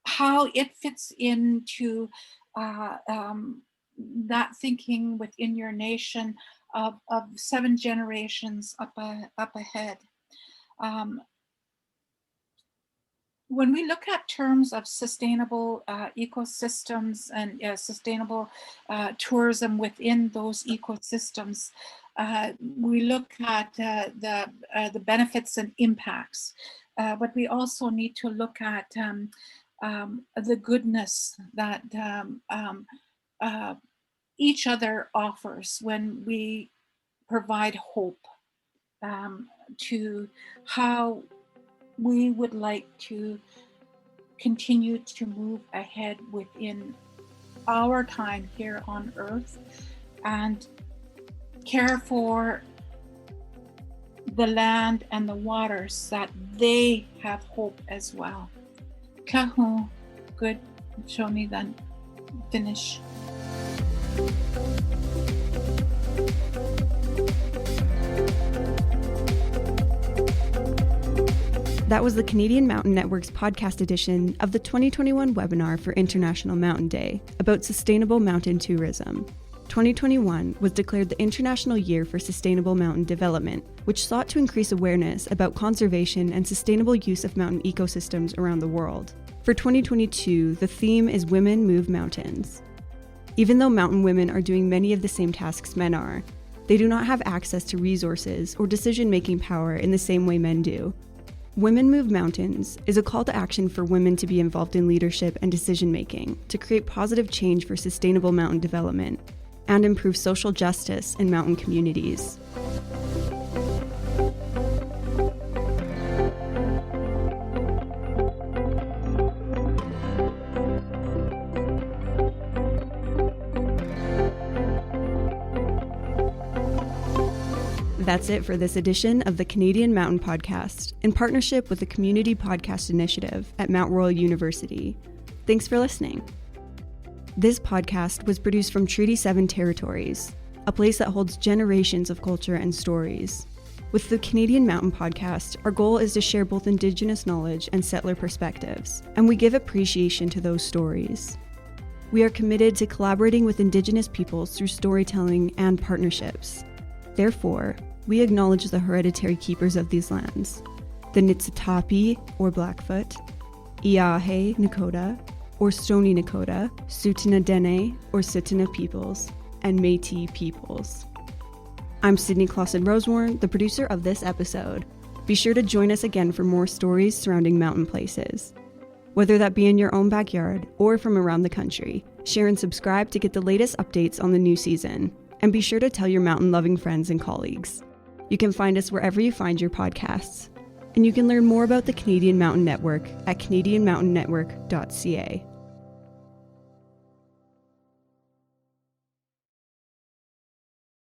how it fits into that thinking within your nation of 7 generations up ahead. When we look at terms of sustainable ecosystems and sustainable tourism within those ecosystems, we look at the benefits and impacts, but we also need to look at the goodness that each other offers when we provide hope to how we would like to continue to move ahead within our time here on Earth and care for the land and the waters that they have hope as well. Kahu, good, show me then, finish. That was the Canadian Mountain Network's podcast edition of the 2021 webinar for International Mountain Day about sustainable mountain tourism. 2021 was declared the International Year for Sustainable Mountain Development, which sought to increase awareness about conservation and sustainable use of mountain ecosystems around the world. For 2022, the theme is Women Move Mountains. Even though mountain women are doing many of the same tasks men are, they do not have access to resources or decision-making power in the same way men do. Women Move Mountains is a call to action for women to be involved in leadership and decision-making to create positive change for sustainable mountain development and improve social justice in mountain communities. That's it for this edition of the Canadian Mountain Podcast, in partnership with the Community Podcast Initiative at Mount Royal University. Thanks for listening. This podcast was produced from Treaty 7 territories, a place that holds generations of culture and stories. With the Canadian Mountain Podcast, our goal is to share both Indigenous knowledge and settler perspectives, and we give appreciation to those stories. We are committed to collaborating with Indigenous peoples through storytelling and partnerships. Therefore, we acknowledge the hereditary keepers of these lands, the Niitsitapi, or Blackfoot, Iahe Nakoda, or Stoney Nakoda, Tsuut'ina Dene, or Tsuut'ina peoples, and Métis peoples. I'm Sydney Clausen-Rosewarne, the producer of this episode. Be sure to join us again for more stories surrounding mountain places. Whether that be in your own backyard or from around the country, share and subscribe to get the latest updates on the new season. And be sure to tell your mountain-loving friends and colleagues. You can find us wherever you find your podcasts. And you can learn more about the Canadian Mountain Network at canadianmountaintnetwork.ca.